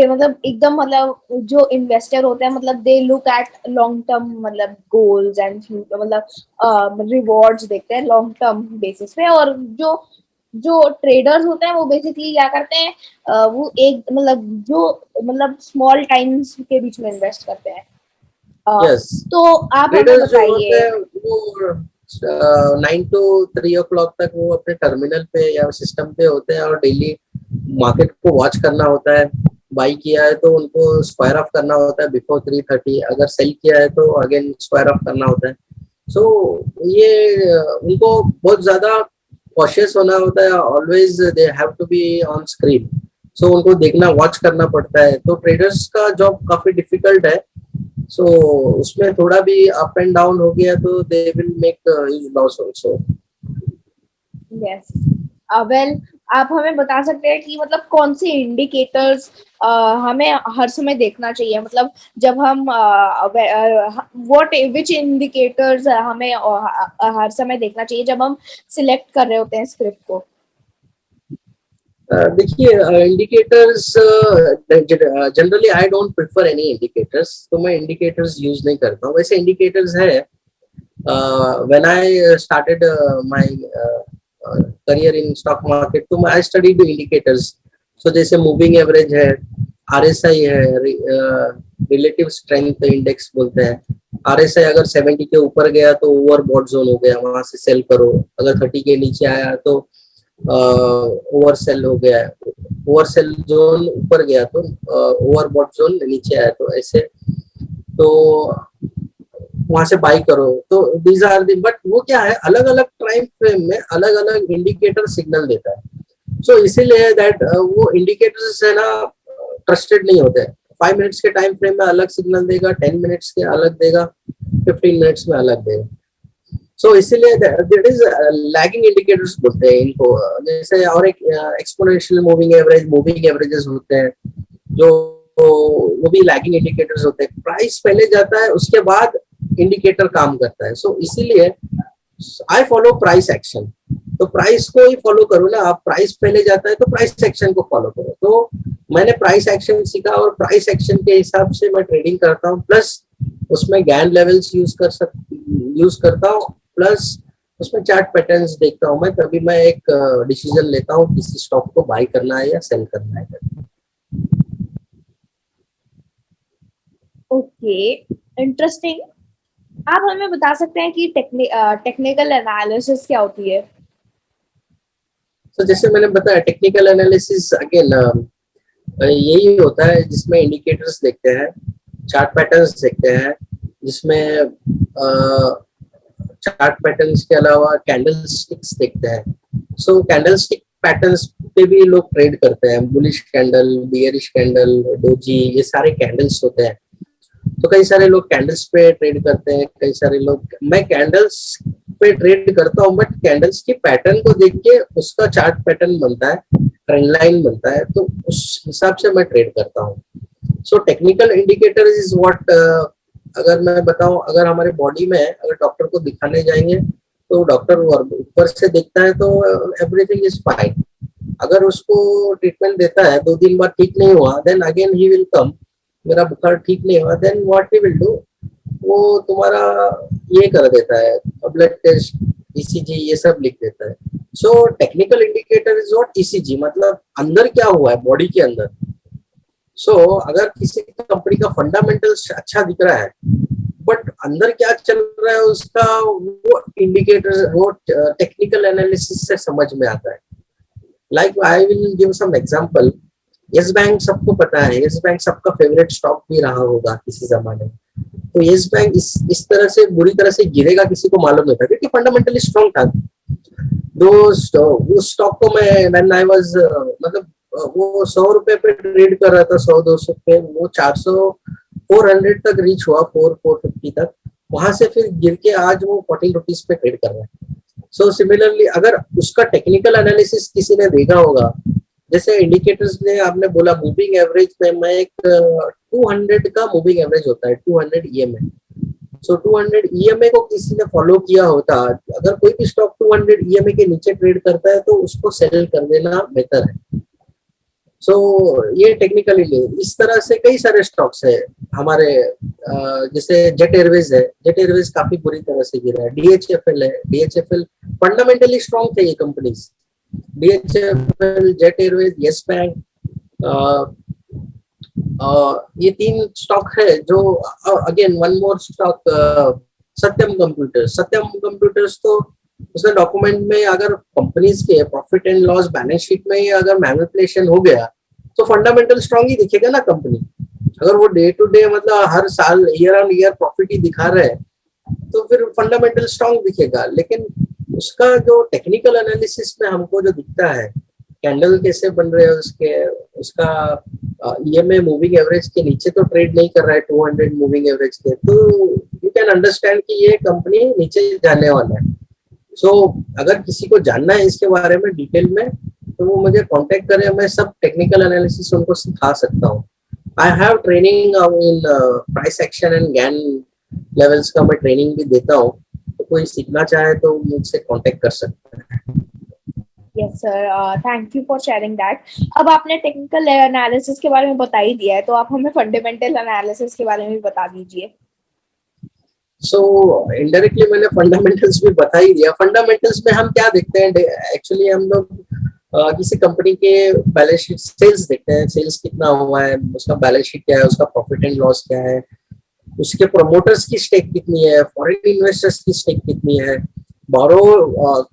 मतलब एकदम मतलब जो इन्वेस्टर होते हैं मतलब they look at long term मतलब गोल्स एंड मतलब रिवॉर्ड्स देखते हैं लॉन्ग टर्म बेसिस पे। और जो जो ट्रेडर्स होते हैं वो बेसिकली क्या करते हैं, वो एक मतलब जो मतलब स्मॉल टाइम्स के बीच में इन्वेस्ट करते हैं। Yes. तो आप हमें ट्रेडर्स जो होते बताइए। हैं वो 9 to 3 o'clock तक वो अपने टर्मिनल पे या सिस्टम पे होते हैं और डेली मार्केट को वॉच करना होता है। बाई किया है तो उनको स्क्वायर ऑफ करना होता है बिफोर 3:30, अगर सेल किया है तो अगेन स्क्वायर ऑफ करना होता है। सो ये उनको बहुत ज्यादा कॉशियस होना होता है, always they have to be on screen. So उनको देखना वॉच करना पड़ता है। तो ट्रेडर्स का जॉब काफी डिफिकल्ट है। सो उसमें थोड़ा भी अप एंड डाउन हो गया तो they will make huge loss also. Yes, well आप हमें बता सकते हैं कि मतलब कौन से इंडिकेटर्स हमें हर समय देखना चाहिए, मतलब जब हम व्हाट विच इंडिकेटर्स हमें हर समय देखना चाहिए जब हम सिलेक्ट कर रहे होते हैं स्क्रिप्ट को। देखिए indicators generally I don't prefer any indicators, तो मैं इंडिकेटर्स यूज नहीं करता हूँ। वैसे इंडिकेटर्स है when I started my career in stock market तो आई स्टडीड इंडिकेटर्स। सो जैसे मूविंग एवरेज है, आरएसआई है, रिलेटिव स्ट्रेंथ इंडेक्स बोलते हैं। आरएसआई अगर 70 के ऊपर गया तो ओवरबॉट जोन हो गया, वहां से सेल करो। अगर 30 के नीचे आया तो ओवर सेल हो गया है। ओवर सेल जोन ऊपर गया तो ओवरबॉट जोन नीचे आया तो ऐसे, तो वहां से बाई करो। तो दीज आर दी, बट वो क्या है अलग अलग टाइम फ्रेम में अलग अलग इंडिकेटर सिग्नल देता है। सो इसीलिए दैट वो इंडिकेटर्स है ना ट्रस्टेड नहीं होते। 5 मिनट्स के टाइम फ्रेम में अलग सिग्नल देगा, 10 मिनट्स के अलग देगा, 15 मिनट्स में अलग देगा। सो इसीलिए देयर इज लैगिंग इंडिकेटर्स बोलते हैं इनको। जैसे और एक एक्सपोनेंशियल मूविंग एवरेजेस होते हैं जो वो भी लैगिंग इंडिकेटर्स होते हैं। प्राइस पहले जाता है उसके बाद इंडिकेटर काम करता है। सो इसीलिए आई फॉलो प्राइस एक्शन। तो प्राइस को ही फॉलो करो ना आप, प्राइस पहले जाता है तो प्राइस एक्शन को फॉलो करो। तो मैंने प्राइस एक्शन सीखा और प्राइस एक्शन के हिसाब से मैं ट्रेडिंग करता हूँ, प्लस उसमें गैन लेवल्स यूज करता हूँ, प्लस उसमें चार्ट पैटर्न्स देखता हूँ मैं, तभी मैं एक डिसीजन लेता हूँ किसी स्टॉक को बाई करना है या सेल करना है। Okay, interesting. आप हमें बता सकते हैं कि टेक्निकल एनालिसिस क्या होती है। तो जैसे मैंने बताया टेक्निकल एनालिसिस अगेन यही होता है जिसमें इंडिकेटर्स देखते हैं, चार्ट पैटर्न्स देखते हैं, जिसमें चार्ट पैटर्न्स के अलावा कैंडल स्टिक्स देखते हैं। सो कैंडल स्टिक पैटर्न्स पे भी लोग ट्रेड करते हैं, bullish candle, bearish candle, doji, ये सारे कैंडल्स होते हैं। तो कई सारे लोग कैंडल्स पे ट्रेड करते हैं, कई सारे लोग, मैं कैंडल्स पे ट्रेड करता हूँ बट कैंडल्स के पैटर्न को देख के उसका चार्ट पैटर्न बनता है, ट्रेंड लाइन बनता है, तो उस हिसाब से मैं ट्रेड करता हूँ। So technical indicator is what, अगर मैं बताऊं, अगर हमारे बॉडी में अगर डॉक्टर को दिखाने जाएंगे तो डॉक्टर ऊपर से देखता है तो एवरीथिंग इज फाइन। अगर उसको ट्रीटमेंट देता है 2 दिन बाद ठीक नहीं हुआ, then again he will come, मेरा बुखार ठीक नहीं हुआ, then what he will do, वो तुम्हारा ये कर देता है, ब्लड टेस्ट, ईसीजी ये सब लिख देता है। So technical indicator is what ECG, मतलब अंदर क्या हुआ है बॉडी के अंदर। सो अगर किसी कंपनी का फंडामेंटल्स अच्छा दिख रहा है बट अंदर क्या चल रहा है उसका, वो इंडिकेटर वो टेक्निकल एनालिसिस से समझ में आता है। Like I will give some example. Yes Bank सबको पता है, यस बैंक सबका फेवरेट स्टॉक भी रहा होगा किसी जमाने में। तो यस बैंक इस तरह से बुरी तरह से गिरेगा किसी को मालूम नहीं था, क्योंकि फंडामेंटली स्ट्रॉन्ग था। वो स्टॉक को मैं व्हेन आई वाज मतलब वो 100 रुपए पे ट्रेड कर रहा था, 100-200 पे, वो 400 400 तक रीच हुआ, 450 तक। वहां से फिर गिर के आज वो 14 रुपीज पे ट्रेड कर रहा है। सो सिमिलरली अगर उसका टेक्निकल एनालिसिस किसी ने देखा होगा, जैसे इंडिकेटर्स ने आपने बोला मूविंग एवरेज में, मैं एक 200 का मूविंग एवरेज होता है, 200 ईएमए। सो 200 ईएमए को किसी ने फॉलो किया होता, अगर कोई भी स्टॉक 200 ईएमए के नीचे ट्रेड करता है तो उसको सेल कर देना बेहतर है। सो ये टेक्निकली इस तरह से कई सारे स्टॉक्स है हमारे। जैसे जेट एयरवेज है, जेट एयरवेज काफी बुरी तरह से गिरा है। डीएचएफएल है, डीएचएफएल फंडामेंटली स्ट्रॉन्ग थे ये companies. DHFL, jet Airways, yes bank, ये 3 स्टॉक है जो। अगेन वन मोर स्टॉक, सत्यम कंप्यूटर्स। सत्यम कंप्यूटर्स तो उसके डॉक्यूमेंट में अगर कंपनीज के profit and loss balance sheet में अगर मैनिपुलेशन हो गया तो फंडामेंटल स्ट्रॉन्ग ही दिखेगा ना कंपनी। अगर वो डे टू डे मतलब हर साल ईयर ऑन ईयर प्रॉफिट ही दिखा रहे हैं तो फिर फंडामेंटल स्ट्रॉन्ग दिखेगा। लेकिन उसका जो टेक्निकल एनालिसिस में हमको जो दिखता है, कैंडल कैसे बन रहे हैं उसके, उसका ईएमए मूविंग एवरेज के नीचे तो ट्रेड नहीं कर रहा है 200 मूविंग एवरेज के, तो यू कैन अंडरस्टैंड कि ये कंपनी नीचे जाने वाला है। सो अगर किसी को जानना है इसके बारे में डिटेल में तो वो मुझे कांटेक्ट करे, मैं सब टेक्निकल एनालिसिस उनको सिखा सकता हूँ। I have training in price action and Gann levels का मैं ट्रेनिंग भी देता हूँ, तो कोई सीखना चाहे तो मुझसे कांटेक्ट कर सकता है। Yes sir, thank you for sharing that. अब आपने टेक्निकल एनालिसिस के बारे में बता ही दिया है, तो आप हमें फंडामेंटल एनालिसिस के बारे में भी बता दीजिए। सो इनडायरेक्टली मैंने फंडामेंटल्स भी बता ही दिया। फंडामेंटल्स में हम क्या देखते हैं, एक्चुअली हम लोग किसी कंपनी के बैलेंस शीट सेल्स देखते हैं, सेल्स कितना हुआ है, उसका बैलेंस शीट क्या है, उसका प्रॉफिट एंड लॉस क्या है, उसके प्रमोटर्स की स्टेक कितनी है, फॉरेन इन्वेस्टर्स की स्टेक कितनी है, बोरो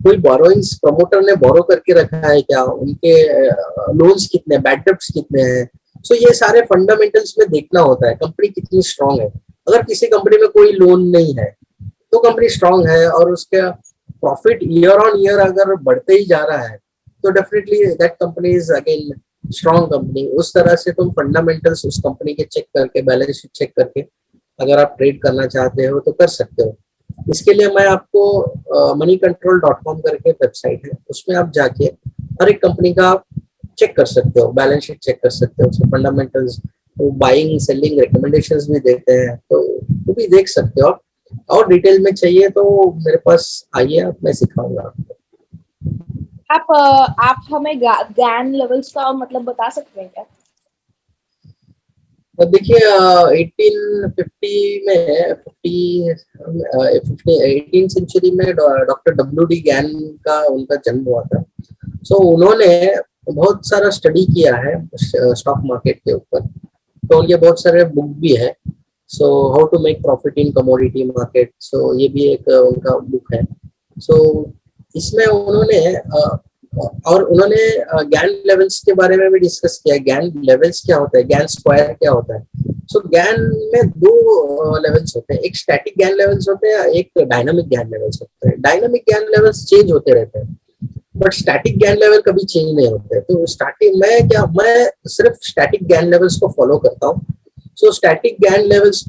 कोई बोरोइंग्स प्रमोटर ने बोरो करके रखा है क्या, उनके लोन्स कितने, बैड डेब्ट्स कितने हैं। सो ये सारे फंडामेंटल्स में देखना होता है कंपनी कितनी स्ट्रांग है। अगर किसी कंपनी में कोई लोन नहीं है तो कंपनी स्ट्रांग है और उसका प्रॉफिट ईयर ऑन ईयर अगर बढ़ते ही जा रहा है तो definitely that company is again strong company. उस तरह से तुम फंडामेंटल्स उस कंपनी के चेक करके, बैलेंस शीट चेक करके अगर आप ट्रेड करना चाहते हो तो कर सकते हो। इसके लिए मैं आपको moneycontrol.com करके वेबसाइट है, उसमें आप जाके हर एक कंपनी का चेक कर सकते हो, बैलेंस शीट चेक कर सकते हो, उसके फंडामेंटल्स, वो बाइंग सेलिंग रिकमेंडेशंस भी देते हैं, तो वो भी देख सकते हो आप। और डिटेल में चाहिए तो मेरे पास आइए, आप मैं सिखाऊंगा आपको। आप हमें गैन लेवल्स का मतलब बता सकते हैं क्या? तो देखिए 1850 में 18 सेंचुरी में डॉक्टर W.D. गैन का उनका जन्म हुआ था। सो उन्होंने बहुत सारा स्टडी किया है स्टॉक मार्केट के ऊपर, तो उनके बहुत सारे बुक भी है। So how to make profit in commodity market, so ये भी एक उनका बुक है। सो इसमें उन्होंने और उन्होंने गैन लेवल्स के बारे में भी डिस्कस किया। गैन लेवल्स क्या होता है, गैन स्क्वायर क्या होता है। सो गैन में 2 लेवल्स होते हैं, एक स्टैटिक गैन लेवल्स होते हैं, एक डायनामिक गैन लेवल्स होते हैं। डायनामिक गैन लेवल्स चेंज होते रहते हैं बट स्टैटिक गैन लेवल कभी चेंज नहीं होते। तो स्टार्टिंग मैं सिर्फ स्टैटिक गैन लेवल्स को फॉलो करता हूँ। सो स्टैटिक गैन लेवल्स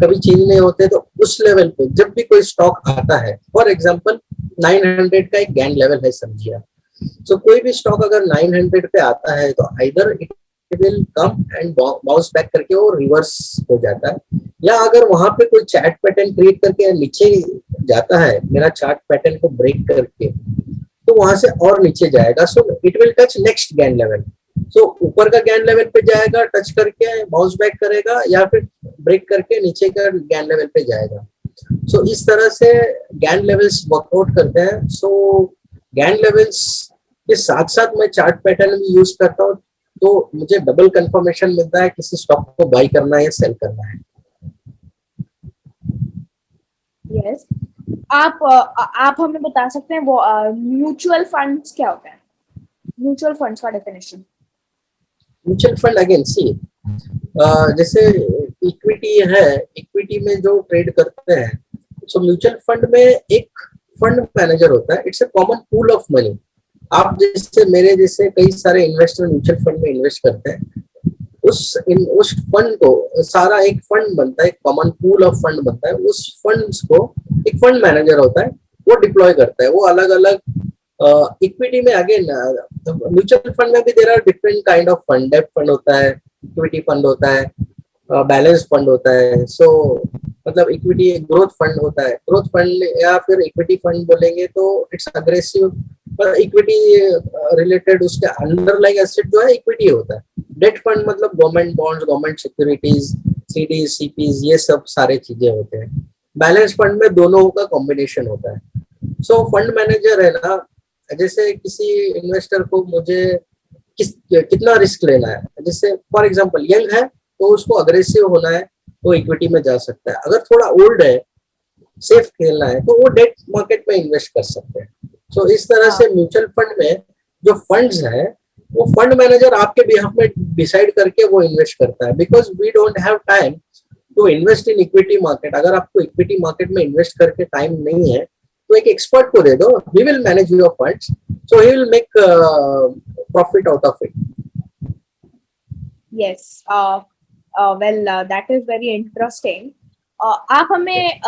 कभी चेंज नहीं होते, तो उस लेवल पे जब भी कोई स्टॉक आता है, फॉर एग्जांपल 900 का एक गैन लेवल है समझिए। सो कोई भी स्टॉक अगर 900 पे आता है तो either it will come and bounce back करके वो रिवर्स हो जाता है, या अगर वहां पे कोई चार्ट पैटर्न क्रिएट करके नीचे जाता है, मेरा चार्ट पैटर्न को ब्रेक करके, तो वहां से और नीचे जाएगा। So it will touch next Gann level. So ऊपर का गैन लेवल पे जाएगा, टच करके बाउंस बैक करेगा, या फिर ब्रेक करके नीचे का गैन लेवल पे जाएगा। सो इस तरह से गैन लेवल्स वर्कआउट करते हैं। सो गैन लेवल्स के साथ साथ मैं चार्ट पैटर्न भी यूज करता हूँ, तो मुझे डबल कंफर्मेशन मिलता है किसी स्टॉक को बाई करना है या सेल करना है। यस, आप हमें बता सकते हैं वो म्यूचुअल फंड्स क्या होता है? म्यूचुअल फंड्स का डेफिनेशन। म्यूचुअल फंड अगेन सी, जैसे इक्विटी है, इक्विटी में जो ट्रेड करते हैं, सो म्यूचुअल फंड में एक फंड मैनेजर होता है, it's a common pool of money. आप जैसे मेरे जैसे कई सारे इन्वेस्टर म्यूचुअल फंड में इन्वेस्ट करते हैं, उस फंड को सारा एक फंड बनता है, एक कॉमन पूल ऑफ फंड बनता है, उस फंड्स को एक फंड मैनेजर होता है, वो डिप्लॉय करता है। वो अलग अलग इक्विटी में अगेन म्यूचुअल फंड में भी there are different kind of fund, डेब्ट फंड होता है, इक्विटी फंड होता है, बैलेंस फंड होता है। सो मतलब इक्विटी ग्रोथ फंड होता है, ग्रोथ फंड या फिर इक्विटी फंड बोलेंगे तो इट्स अग्रेसिव, पर इक्विटी रिलेटेड उसके अंडरलाइंग एसेट जो है इक्विटी होता है। डेट फंड मतलब government bonds, government securities, CDs, CPs, ये सब सारे चीजें होते हैं। बैलेंस फंड में दोनों का कॉम्बिनेशन होता है। सो फंड मैनेजर है ना, जैसे किसी इन्वेस्टर को मुझे कितना रिस्क लेना है, जैसे फॉर एग्जांपल यंग है तो उसको अग्रेसिव होना है तो इक्विटी में जा सकता है, अगर थोड़ा ओल्ड है, सेफ खेलना है, तो वो डेट मार्केट में इन्वेस्ट कर सकते हैं। सो इस तरह से म्यूचुअल फंड में जो फंड्स है, वो फंड मैनेजर आपके बिहाफ में डिसाइड करके वो इन्वेस्ट करता है, because we don't have time to invest in equity market. अगर आपको इक्विटी मार्केट में इन्वेस्ट करके टाइम नहीं है तो एक एक्सपर्ट को दे दो, he will manage your funds, so he will make profit out of it. Yes, well that is very interesting. आप हमें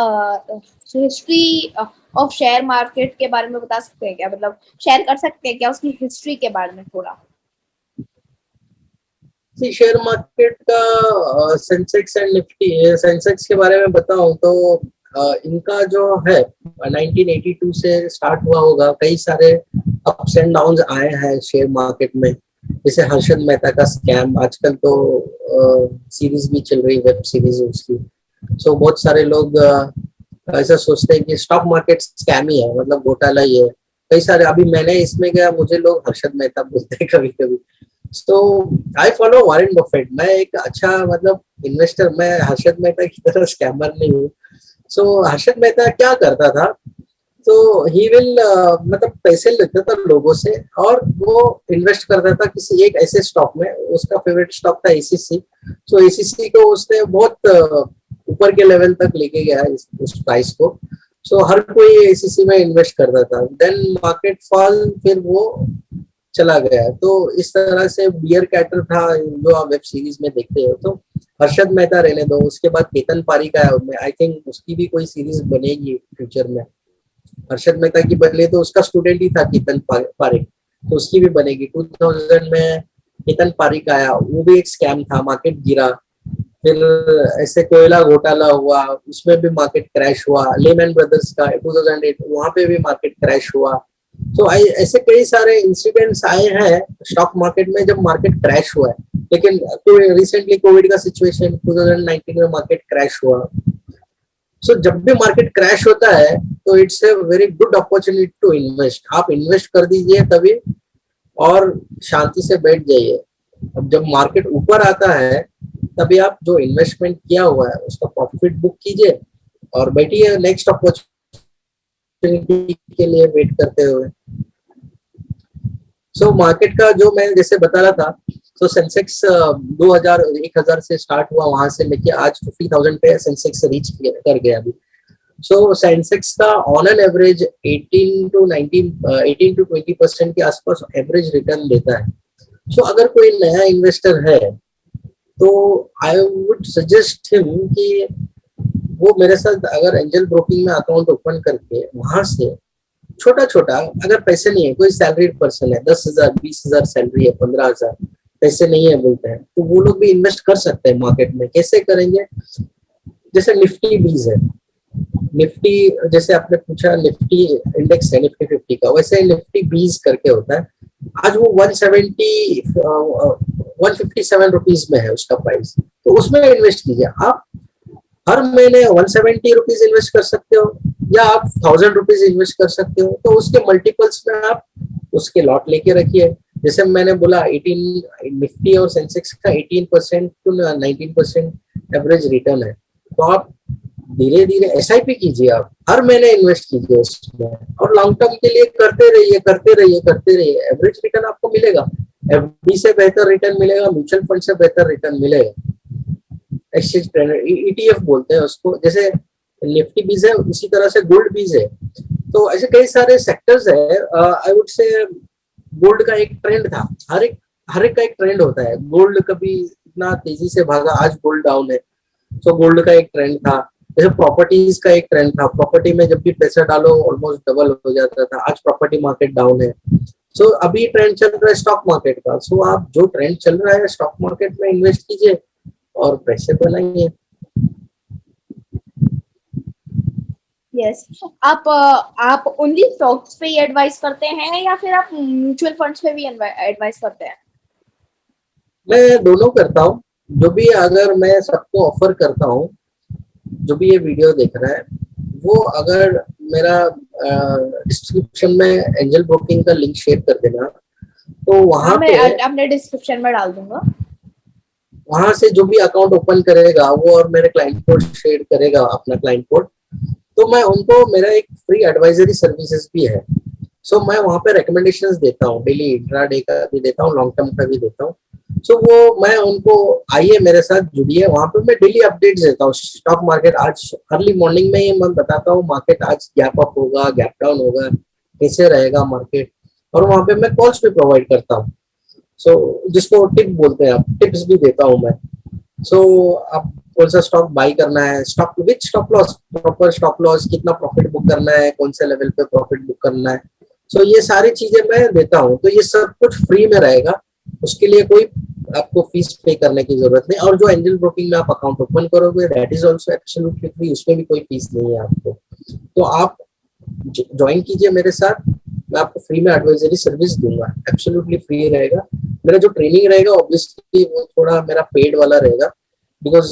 हिस्ट्री ऑफ शेयर मार्केट के बारे में बता सकते हैं क्या? मतलब शेयर कर सकते हैं क्या उसकी हिस्ट्री के बारे में थोड़ा? शेयर मार्केट का सेंसेक्स एंड निफ्टी, सेंसेक्स के बारे में बताऊं तो इनका जो है 1982 से स्टार्ट हुआ होगा, कई सारे अप्स एंड डाउन्स आए हैं शेयर मार्केट में, जैसे हर्षद मेहता का स्कैम, आजकल तो सीरीज भी चल रही, वेब सीरीज उसकी। सो बहुत सारे लोग ऐसा सोचते हैं कि स्टॉक मार्केट स्कैम ही है, मतलब घोटाला ही है। कई सारे, अभी मैंने इसमें गया, मुझे लोग हर्षद मेहता बोलते हैं कभी कभी। सो आई फॉलो वॉरेन बफेट, मैं एक अच्छा मतलब इन्वेस्टर, मैं हर्षद मेहता की तरह स्कैमर नहीं हूँ। सो हर्षद मेहता क्या करता था, तो ही विल मतलब पैसे लेता था लोगों से और वो इन्वेस्ट करता था किसी एक ऐसे स्टॉक में, उसका फेवरेट स्टॉक था एसीसी। सो एसीसी को उसने बहुत ऊपर के लेवल तक लेके गया उस प्राइस को। सो हर कोई एसीसी में इन्वेस्ट करता था, देन मार्केट फॉल, फिर वो चला गया। तो इस तरह से बियर कैटर था, जो आप वेब सीरीज में देखते हो। तो हर्षद मेहता रहने दो, उसके बाद केतन पारिक आया, आई थिंक उसकी भी कोई सीरीज बनेगी फ्यूचर में। हर्षद मेहता की बदले तो उसका स्टूडेंट ही था केतन पारिक, तो उसकी भी बनेगी। 2000 में केतन पारिक आया, वो भी एक स्कैम था, मार्केट गिरा। फिर ऐसे कोयला घोटाला हुआ, उसमें भी मार्केट क्रैश हुआ। लेमैन ब्रदर्स का 2008, वहां पे भी मार्केट क्रैश हुआ। तो ऐसे कई सारे इंसिडेंट्स आए हैं स्टॉक मार्केट में जब मार्केट क्रैश हुआ है। लेकिन रिसेंटली कोविड का सिचुएशन 2019 में मार्केट क्रैश हुआ। सो जब भी मार्केट क्रैश होता है तो it's a very good opportunity to invest. आप इन्वेस्ट कर दीजिए तभी, और शांति से बैठ जाइए। अब जब मार्केट ऊपर आता है तभी आप जो इन्वेस्टमेंट किया हुआ है उसका प्रॉफिट बुक कीजिए और बैठिए नेक्स्ट अपॉर्चुनिटी के लिए वेट करते हुए। सो मार्केट का जो मैं जैसे बता रहा था, तो सेंसेक्स 1000 से स्टार्ट हुआ, वहां से लेके आज 50,000 पे सेंसेक्स रीच कर गया अभी। सो सेंसेक्स का ऑन एन एवरेज 18 to 20% के आसपास एवरेज रिटर्न देता है। सो अगर कोई नया इन्वेस्टर है तो आई वुड सजेस्ट हिम कि वो मेरे साथ अगर एंजल ब्रोकिंग में अकाउंट ओपन करके वहां से छोटा छोटा, अगर पैसे नहीं है, कोई सैलरीड पर्सन है, 10,000 20,000 सैलरी है, 15,000 पैसे नहीं है बोलते हैं, तो वो लोग भी इन्वेस्ट कर सकते हैं मार्केट में। कैसे करेंगे? जैसे निफ्टी बीज है, निफ्टी जैसे आपने पूछा, निफ्टी इंडेक्स है निफ्टी 50 का, वैसे निफ्टी बीज करके होता है। आज वो 157 रुपीज में है उसका प्राइस, तो उसमें इन्वेस्ट कीजिए। आप हर महीने 170 रुपीज इन्वेस्ट कर सकते हो, या आप 1000 रुपीज इन्वेस्ट कर सकते हो, तो उसके मल्टीपल्स में आप उसके लॉट लेके रखिए। जैसे मैंने बोला 18 निफ्टी और सेंसेक्स का 18% टू 19% एवरेज रिटर्न है। तो आप धीरे धीरे एसआईपी कीजिए, आप हर महीने इन्वेस्ट कीजिए उसमें, और लॉन्ग टर्म के लिए करते रहिए करते रहिए करते रहिए, एवरेज रिटर्न आपको मिलेगा। एफडी से बेहतर रिटर्न मिलेगा, म्यूचुअल फंड से बेहतर रिटर्न मिलेगा। एक्सचेंज ट्रेडेड ईटीएफ बोलते हैं उसको, जैसे निफ्टी बीज है उसी तरह से गोल्ड बीज है। तो ऐसे कई सारे सेक्टर्स है। आई वुड से गोल्ड का एक ट्रेंड था, हर एक का एक ट्रेंड होता है। गोल्ड कभी इतना तेजी से भागा, आज गोल्ड डाउन है, तो गोल्ड का एक ट्रेंड था। जैसे प्रॉपर्टीज का एक ट्रेंड था, प्रॉपर्टी में जब भी पैसा डालो ऑलमोस्ट डबल हो जाता था, आज प्रॉपर्टी मार्केट डाउन है। सो अभी ट्रेंड चल रहा है स्टॉक मार्केट का। सो आप जो ट्रेंड चल रहा है स्टॉक मार्केट में इन्वेस्ट कीजिए और पैसे बनाइए। यस। आप ओनली स्टॉक्स पे ही एडवाइस करते हैं या फिर आप म्यूचुअल फंड्स पे भी एडवाइस करते हैं? मैं दोनों करता हूँ। जो भी अगर मैं सबको ऑफर करता हूँ, जो भी ये वीडियो देख रहा है, वो अगर मेरा डिस्क्रिप्शन में एंजल ब्रोकिंग का लिंक शेयर कर देना, तो हाँ, वहां मैं पे अपने डिस्क्रिप्शन में डाल दूंगा। वहां से जो भी अकाउंट ओपन करेगा वो और मेरे क्लाइंट कोड शेयर करेगा, अपना क्लाइंट कोड, तो मैं उनको, मेरा एक फ्री एडवाइजरी सर्विसेज भी है। सो मैं वहां पे रिकमेंडेशंस देता हूँ, डेली इंट्राडे का भी देता हूँ, लॉन्ग टर्म का भी देता हूँ। सो वो मैं उनको, आइए मेरे साथ जुड़िए, वहां पे मैं डेली अपडेट्स देता हूँ। स्टॉक मार्केट आज अर्ली मॉर्निंग में ही मैं बताता हूँ मार्केट आज गैप अप होगा, गैप डाउन होगा, कैसे रहेगा मार्केट, और वहां पे मैं कॉल्स भी प्रोवाइड करता हूँ। सो जिसको टिप बोलते हैं, आप टिप्स भी देता हूँ मैं। सो आप कौन सा स्टॉक बाई करना है, stock which stop loss, proper stop loss, कितना प्रॉफिट बुक करना है, कौन से लेवल पे प्रॉफिट बुक करना है। सो ये सारी चीजें मैं देता हूँ। तो ये सब कुछ फ्री में रहेगा, उसके लिए कोई आपको फीस पे करने की जरूरत नहीं। और जो एंजल ब्रोकिंग में आप अकाउंट ओपन करोगे, that is also absolutely free, उसमें भी कोई फीस नहीं है आपको। तो आप ज्वाइन कीजिए मेरे साथ, मैं आपको फ्री में एडवाइजरी सर्विस दूंगा, एब्सोल्युटली फ्री रहेगा। मेरा जो ट्रेनिंग रहेगा ऑब्वियसली वो थोड़ा मेरा पेड वाला रहेगा, बिकॉज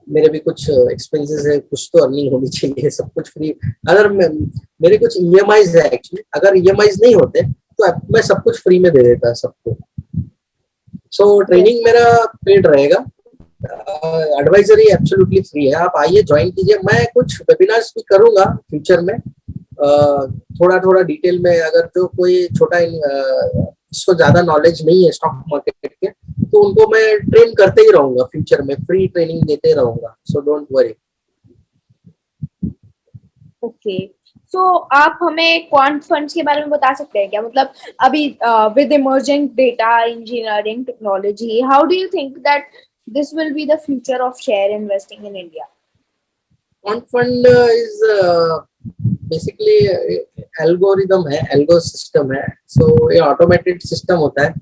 मेरे भी कुछ एक्सपेंसेस है, कुछ तो अर्निंग होनी चाहिए, सब कुछ फ्री। अगर मेरे कुछ ईएमआईज है एक्चुअली, अगर ईएमआईज नहीं होते तो मैं सब कुछ फ्री में दे देता सबको। सो ट्रेनिंग मेरा पेड रहेगा, एडवाइजरी एब्सोल्युटली फ्री है। आप आइए ज्वाइन कीजिए, मैं कुछ वेबिनार्स भी करूंगा फ्यूचर में, थोड़ा थोड़ा डिटेल में। अगर जो कोई छोटा जिसको ज्यादा नॉलेज नहीं है स्टॉक मार्केट के, तो उनको मैं ट्रेन करते ही रहूंगा, फ्यूचर में फ्री ट्रेनिंग देते रहूंगा। So don't worry. ओके। सो आप हमें क्वांट फंड्स के बारे में बता सकते हैं क्या? मतलब अभी with emerging data engineering technology, how do you think that this will be the future of share investing in India? Quant fund is basically algorithm है, एल्गो सिस्टम है। सो ये ऑटोमेटेड सिस्टम होता है।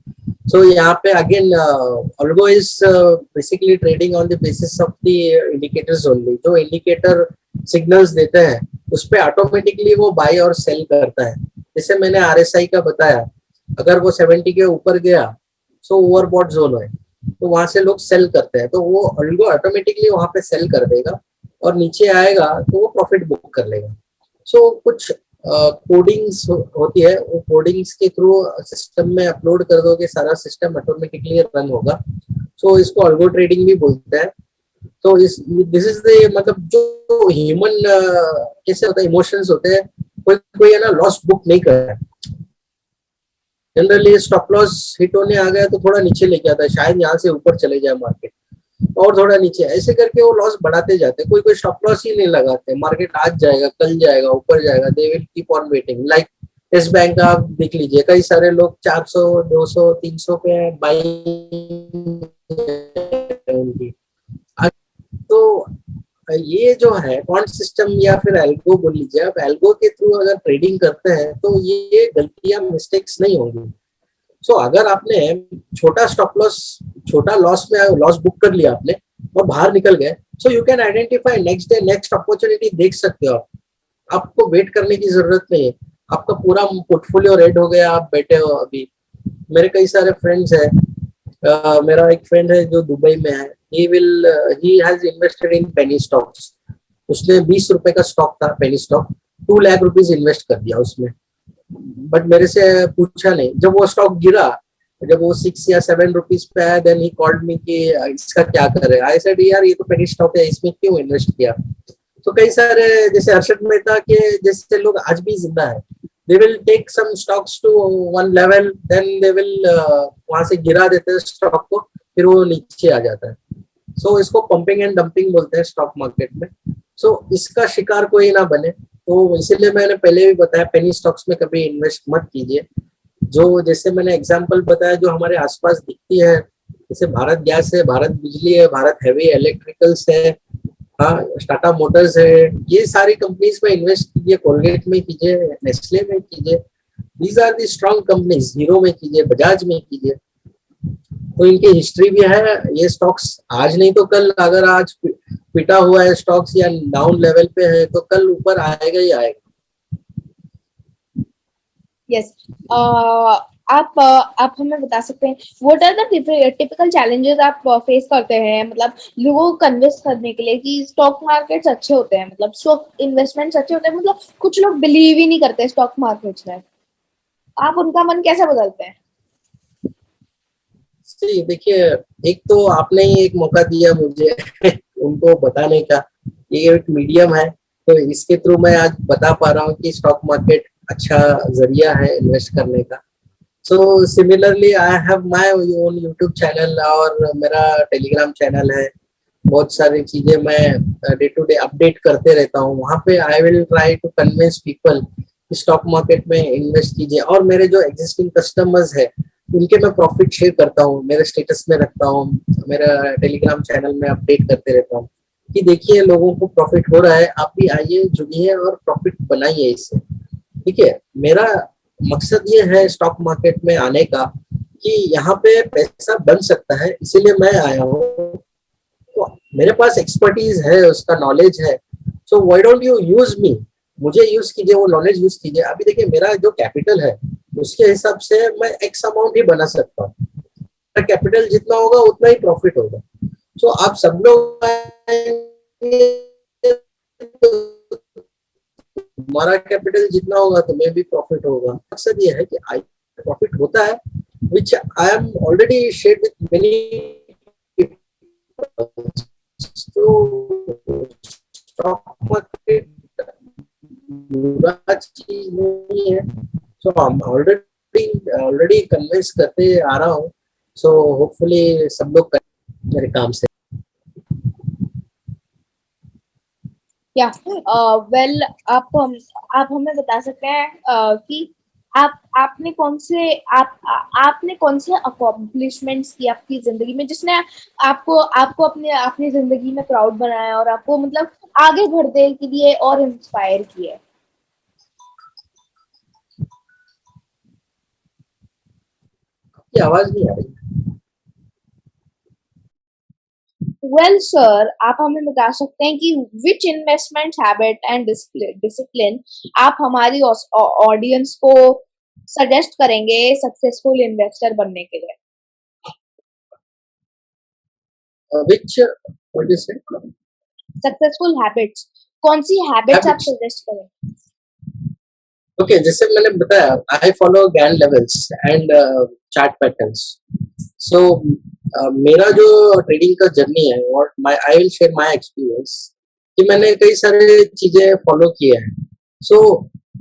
सो यहाँ पे again algo is basically trading on the basis of the indicators only. जो इंडिकेटर सिग्नल्स देते हैं उस पे ऑटोमेटिकली वो बाय और सेल करता है। जैसे मैंने आरएसआई का बताया, अगर वो 70 के ऊपर गया सो ओवरबॉट जोन है, तो वहां से लोग सेल करते हैं, तो वो अल्गो ऑटोमेटिकली वहां पे सेल कर देगा, और नीचे आएगा तो वो प्रॉफिट बुक कर लेगा। सो कुछ कोडिंग्स होती है, वो कोडिंग्स के थ्रू सिस्टम में अपलोड कर दोगे, सारा सिस्टम ऑटोमेटिकली रन होगा। सो इसको अल्गो ट्रेडिंग भी बोलते हैं। तो इस दिस इज द, मतलब जो ह्यूमन कैसे होता है, इमोशंस होते हैं, कोई कोई है ना लॉस बुक नहीं कर रहा है। जनरली स्टॉप लॉस हिट होने आ गया तो थोड़ा नीचे लेके आता है, शायद यहाँ से ऊपर चले जाए मार्केट, और थोड़ा नीचे, ऐसे करके वो लॉस बढ़ाते जाते हैं। कोई कोई स्टॉप लॉस ही नहीं लगाते, मार्केट आज जाएगा कल जाएगा ऊपर जाएगा, they will keep on waiting. Like इस बैंक का आप देख लीजिए, कई सारे लोग 400 200 300 पे बाइंग उनकी। तो ये जो है क्वांट सिस्टम या फिर एल्गो बोल लीजिए आप, एल्गो के थ्रू अगर ट्रेडिंग करते हैं तो ये गलतियां, मिस्टेक्स नहीं होंगी। सो अगर आपने छोटा स्टॉप लॉस, छोटा लॉस में लॉस बुक कर लिया आपने और बाहर निकल गए, so you can identify next day next opportunity देख सकते हो आप। आपको वेट करने की जरूरत नहीं है। आपका पूरा पोर्टफोलियो रेड हो गया, आप बैठे हो अभी। मेरे कई सारे फ्रेंड्स हैं, मेरा एक फ्रेंड है जो दुबई में है, he has invested in penny stocks. उसने 20 रुपए का स्टॉक था, penny stock, 2 lakh rupees invest कर दिया उसमें, बट मेरे से पूछा नहीं। जब वो स्टॉक गिरा, जब वो 6 या 7 रुपीज पे आया, देन ही कॉल्ड मी कि इसका क्या करे। आई सेड यार ये तो पेनी स्टॉक है, इसमें क्यों इन्वेस्ट किया। तो कई सारे जैसे हर्षद मेहता के जैसे लोग आज भी जिंदा है, they will take some stocks to one level, then they will वहां से गिरा देते हैं स्टॉक को, फिर वो नीचे आ जाता है। सो इसको पंपिंग एंड डंपिंग बोलते हैं स्टॉक मार्केट में। सो इसका शिकार कोई ना बने, तो इसीलिए मैंने पहले भी बताया पेनी स्टॉक्स में कभी इन्वेस्ट मत कीजिए। जो जैसे मैंने एग्जांपल बताया जो हमारे आसपास दिखती है, जैसे भारत गैस है, भारत बिजली है, भारत हैवी इलेक्ट्रिकल्स है, हाँ टाटा मोटर्स है, ये सारी कंपनीज में इन्वेस्ट कीजिए, कोलगेट में कीजिए, नेस्ले में कीजिए। These are the strong companies. Hero में कीजिए, बजाज में कीजिए। तो इनकी हिस्ट्री भी है। ये स्टॉक्स आज नहीं तो कल, अगर आज पिटा हुआ है स्टॉक्स या डाउन लेवल पे है, तो कल ऊपर आएगा ही आएगा। यस, आप हमें बता सकते हैं what are the typical challenges आप फेस करते हैं, मतलब लोगों को कन्विंस करने के लिए कि स्टॉक मार्केट्स अच्छे होते हैं, मतलब स्टॉक इन्वेस्टमेंट्स अच्छे होते हैं, मतलब कुछ लोग बिलीव ही नहीं करते स्टॉक मार्केट्स में, आप उनका मन कैसे बदलते हैं? देखिए, एक तो आपने ही एक मौका दिया मुझे उनको बताने का, ये एक मीडियम है, तो इसके थ्रू मैं आज बता पा रहा हूँ कि स्टॉक मार्केट अच्छा जरिया है इन्वेस्ट करने का। So similarly I have my own YouTube channel और मेरा टेलीग्राम चैनल है। बहुत सारी चीजें मैं डे टू डे अपडेट करते रहता हूँ वहाँ पे। I will try to convince people stock market में इन्वेस्ट कीजिए। और मेरे जो एग्जिस्टिंग कस्टमर्स है उनके मैं प्रॉफिट शेयर करता हूँ, मेरे स्टेटस में रखता हूँ, मेरा टेलीग्राम चैनल में अपडेट करते रहता हूँ कि देखिए लोगों को प्रॉफिट हो रहा है, आप भी आइए जुड़िए और प्रॉफिट बनाइए इससे। ठीक है, मेरा मकसद ये है स्टॉक मार्केट में आने का कि यहाँ पे पैसा बन सकता है, इसीलिए मैं आया हूँ। तो मेरे पास एक्सपर्टीज है, उसका नॉलेज है, so why don't you use me, मुझे यूज कीजिए, वो नॉलेज यूज कीजिए। अभी देखिए मेरा जो कैपिटल है उसके हिसाब से मैं एक्स अमाउंट ही बना सकता हूँ। मेरा कैपिटल जितना होगा उतना ही प्रॉफिट होगा। सो आप सब लोग हमारा कैपिटल जितना होगा तो मैं भी प्रॉफिट होगा। मकसद ये है कि आई प्रॉफिट होता है, which I am already shared with many people. So stock market बुरा चीज नहीं है। So I'm already कन्विंस करते आ रहा हूँ। So hopefully सब लोग मेरे काम से। या वेल आप हमें बता सकते हैं कि आपने आपने कौन से अकॉम्प्लिशमेंट्स की आपकी जिंदगी में जिसने आपको आपको अपनी जिंदगी में प्राउड बनाया और आपको मतलब आगे बढ़ने के लिए और इंस्पायर किया? आपकी आवाज नहीं आ रही। वेल सर, आप हमें बता सकते हैं कि विच इन्वेस्टमेंट हैबिट एंड डिसिप्लिन आप हमारी ऑडियंस को सजेस्ट करेंगे सक्सेसफुल इन्वेस्टर बनने के लिए? Which what is it? Successful habits, कौन सी हैबिट्स आप Habits. सजेस्ट करें? ओके, जैसे मैंने बताया I follow Gann levels and chart patterns. So मेरा जो ट्रेडिंग का जर्नी है और I will share my experience कि मैंने कई सारे चीजें फॉलो किए हैं। सो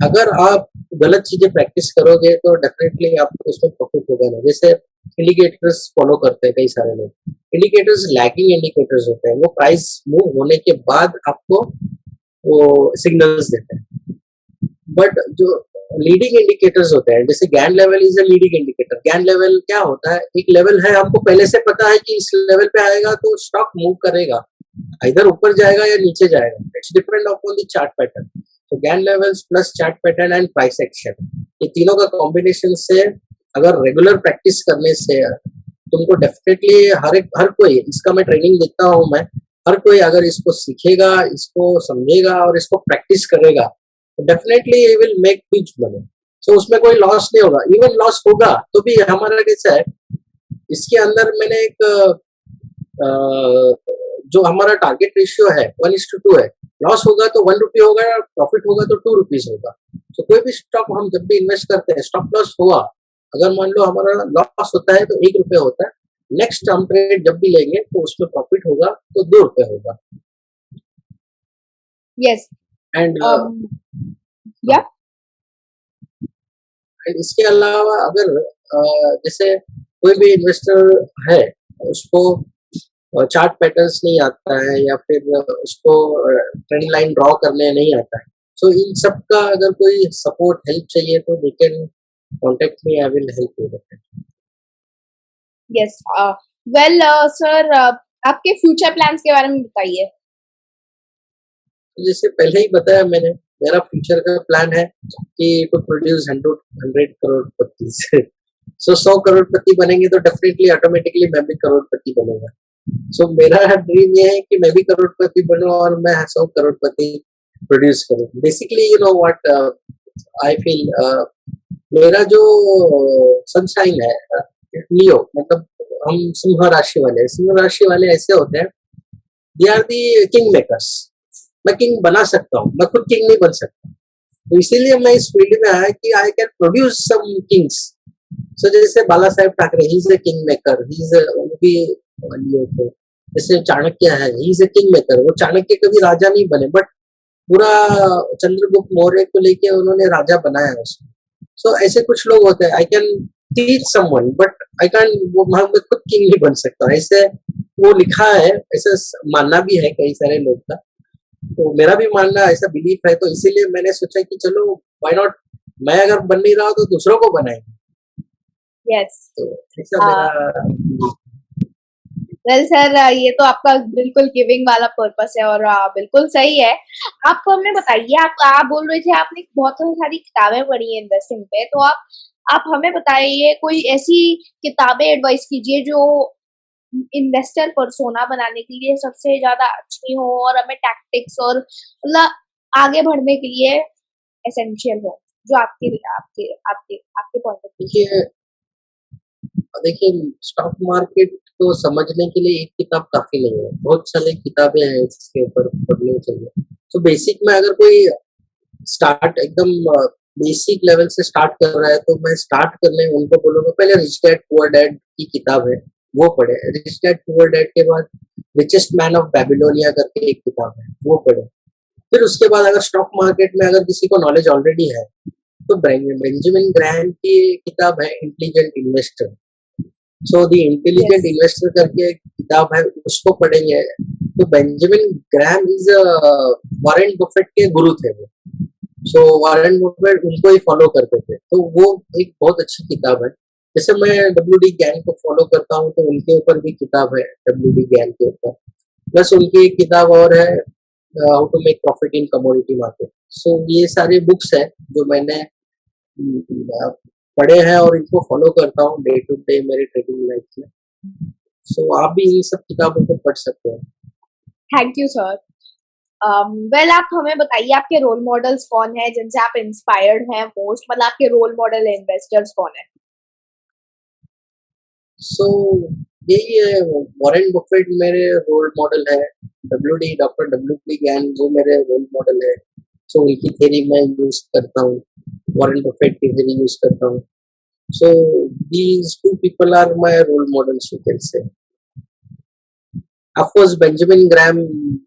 अगर आप गलत चीजें प्रैक्टिस करोगे तो डेफिनेटली आपको उसमें प्रॉफिट होगा ना। जैसे इंडिकेटर्स फॉलो करते हैं कई सारे लोग, इंडिकेटर्स लैगिंग इंडिकेटर्स होते हैं, वो प्राइस मूव होने के बाद आपको वो सिग्नल्स देते हैं। बट जो लीडिंग इंडिकेटर्स होते हैं, जैसे Gann level is a leading indicator. Gann level क्या होता है, एक लेवल है, हमको पहले से पता है कि इस लेवल पे आएगा तो स्टॉक मूव करेगा, इधर ऊपर जाएगा या नीचे जाएगा, it's depend upon the chart pattern. तो Gann levels plus chart pattern and price action, ये तीनों का कॉम्बिनेशन से अगर रेगुलर प्रैक्टिस करने से तुमको डेफिनेटली हर कोई, इसका मैं ट्रेनिंग देता हूँ मैं, हर कोई अगर इसको सीखेगा, इसको समझेगा और इसको प्रैक्टिस करेगा तो definitely he will make huge money. So उसमें कोई लॉस नहीं होगा, इवन लॉस होगा तो भी हमारा कैसा है, इसके अंदर मैंने एक जो हमारा टारगेट रेशियो है 1:2 है। लॉस होगा तो 1 रुपी होगा, प्रॉफिट होगा तो 2 रुपीज होगा। तो कोई भी स्टॉक हम जब भी इन्वेस्ट करते हैं, स्टॉप लॉस हुआ, अगर मान लो हमारा लॉस होता है तो 1 रुपया होता है, नेक्स्ट हम ट्रेड जब भी लेंगे तो उसमें प्रॉफिट होगा तो 2 रुपये होगा। Yes. And Yeah. इसके अलावा अगर जैसे कोई भी इन्वेस्टर है, उसको चार्ट पैटर्न्स नहीं आता है या फिर उसको ट्रेंड लाइन ड्रॉ करने नहीं आता है, सो इन सब का अगर कोई सपोर्ट हेल्प चाहिए तो they can contact me, I will help you. Yes. Well, sir, आपके फ्यूचर प्लान्स के बारे में बताइए। जैसे पहले ही बताया मैंने, मेरा फ्यूचर का प्लान है कि टू प्रोड्यूस 100 करोड़पति। सो 100 करोड़पति बनेंगे तो डेफिनेटली ऑटोमेटिकली मैं भी करोड़पति बनूंगा। सो मेरा ड्रीम ये है कि मैं भी करोड़पति बनूं और मैं 100 करोड़पति प्रोड्यूस करूं। Basically you know what I feel, मेरा जो सनशाइन है लियो, मतलब हम सिंह राशि वाले, सिंह राशि वाले ऐसे होते हैं, they are the king makers. मैं किंग बना सकता हूँ, मैं खुद किंग नहीं बन सकता, तो इसीलिए मैं इस फील्ड में आया कि I can produce some kings. So जैसे Bala Saheb Thackeray, he is a king maker, he is भी लियो थे। जैसे चाणक्य है, he is a king maker. वो चाणक्य कभी राजा नहीं बने, बट पूरा चंद्रगुप्त मौर्य को लेके उन्होंने राजा बनाया उसको। सो ऐसे कुछ लोग होते हैं, I can teach someone but I can, वो मैं खुद किंग नहीं बन सकता। ऐसे वो लिखा है, ऐसा मानना भी है कई सारे लोग का, तो मेरा भी मानना ऐसा बिलीफ है, तो इसीलिए मैंने सोचा कि चलो व्हाई नॉट, मैं अगर बन नहीं रहा तो दूसरों को बनाएंगे। Yes. तो ऐसा मेरा वेल सर, ये तो आपका बिल्कुल गिविंग वाला पर्पस है और बिल्कुल सही है। आप हमें बताइए, आप बोल रहे थे आपने बहुत सारी किताबें पढ़ी हैं इन्वेस्टिंग पे, तो आप हमें बताइए कोई ऐसी किताबें एडवाइस कीजिए जो इन्वेस्टर पर्सोना बनाने के लिए सबसे ज्यादा अच्छी हो और हमें टैक्टिक्स और मतलब आगे बढ़ने के लिए एसेंशियल हो, जो आपके आपके आपके आपके पॉइंट ऑफ व्यू। देखिए स्टॉक मार्केट को समझने के लिए एक किताब काफी नहीं है, बहुत सारी किताबें हैं इसके ऊपर पढ़नी चाहिए। तो बेसिक में अगर कोई स्टार्ट एकदम बेसिक लेवल से स्टार्ट कर रहा है, तो मैं स्टार्ट करने उनको बोलूंगा पहले रिच डैड पुअर डैड की किताब है वो पढ़े। रिच डैड पुअर डैड के बाद रिचेस्ट मैन ऑफ बेबीलोनिया करके एक किताब है, वो पढ़े। फिर उसके बाद अगर स्टॉक मार्केट में अगर किसी को नॉलेज ऑलरेडी है तो बेंजामिन ग्रैहम की किताब है intelligent investor. So the intelligent investor करके एक किताब है, उसको पढ़ेंगे। तो Benjamin Graham is Warren Buffett के गुरु थे वो। सो वॉरेन बफेट उनको ही फॉलो करते थे, तो वो एक बहुत अच्छी किताब है। जैसे मैं WD गैन को फॉलो करता हूँ, तो उनके ऊपर भी किताब है WD गैन के ऊपर। प्लस उनकी एक किताब और है how to make profit in commodity market. So ये सारे बुक्स है जो मैंने पढ़े हैं और इनको फॉलो करता हूँ डे टू डे मेरे ट्रेडिंग लाइफ में। सो आप भी इन सब किताबों को पढ़ सकते हो। Thank you sir. वेल, आप हमें बताइए आपके रोल मॉडल्स कौन है जिनसे आप इंस्पायर्ड हैं मोस्ट, मतलब आपके रोल मॉडल इन्वेस्टर्स कौन है? सो यही है, वॉरेन बफेट मेरे रोल मॉडल है, डॉक्टर WD गैन वो मेरे रोल मॉडल है। सो उनकी थ्योरी मैं यूज करता हूँ, वॉरेन बफेट की थ्योरी यूज करता हूँ। So these two people are my role models you can say. Of course Benjamin Graham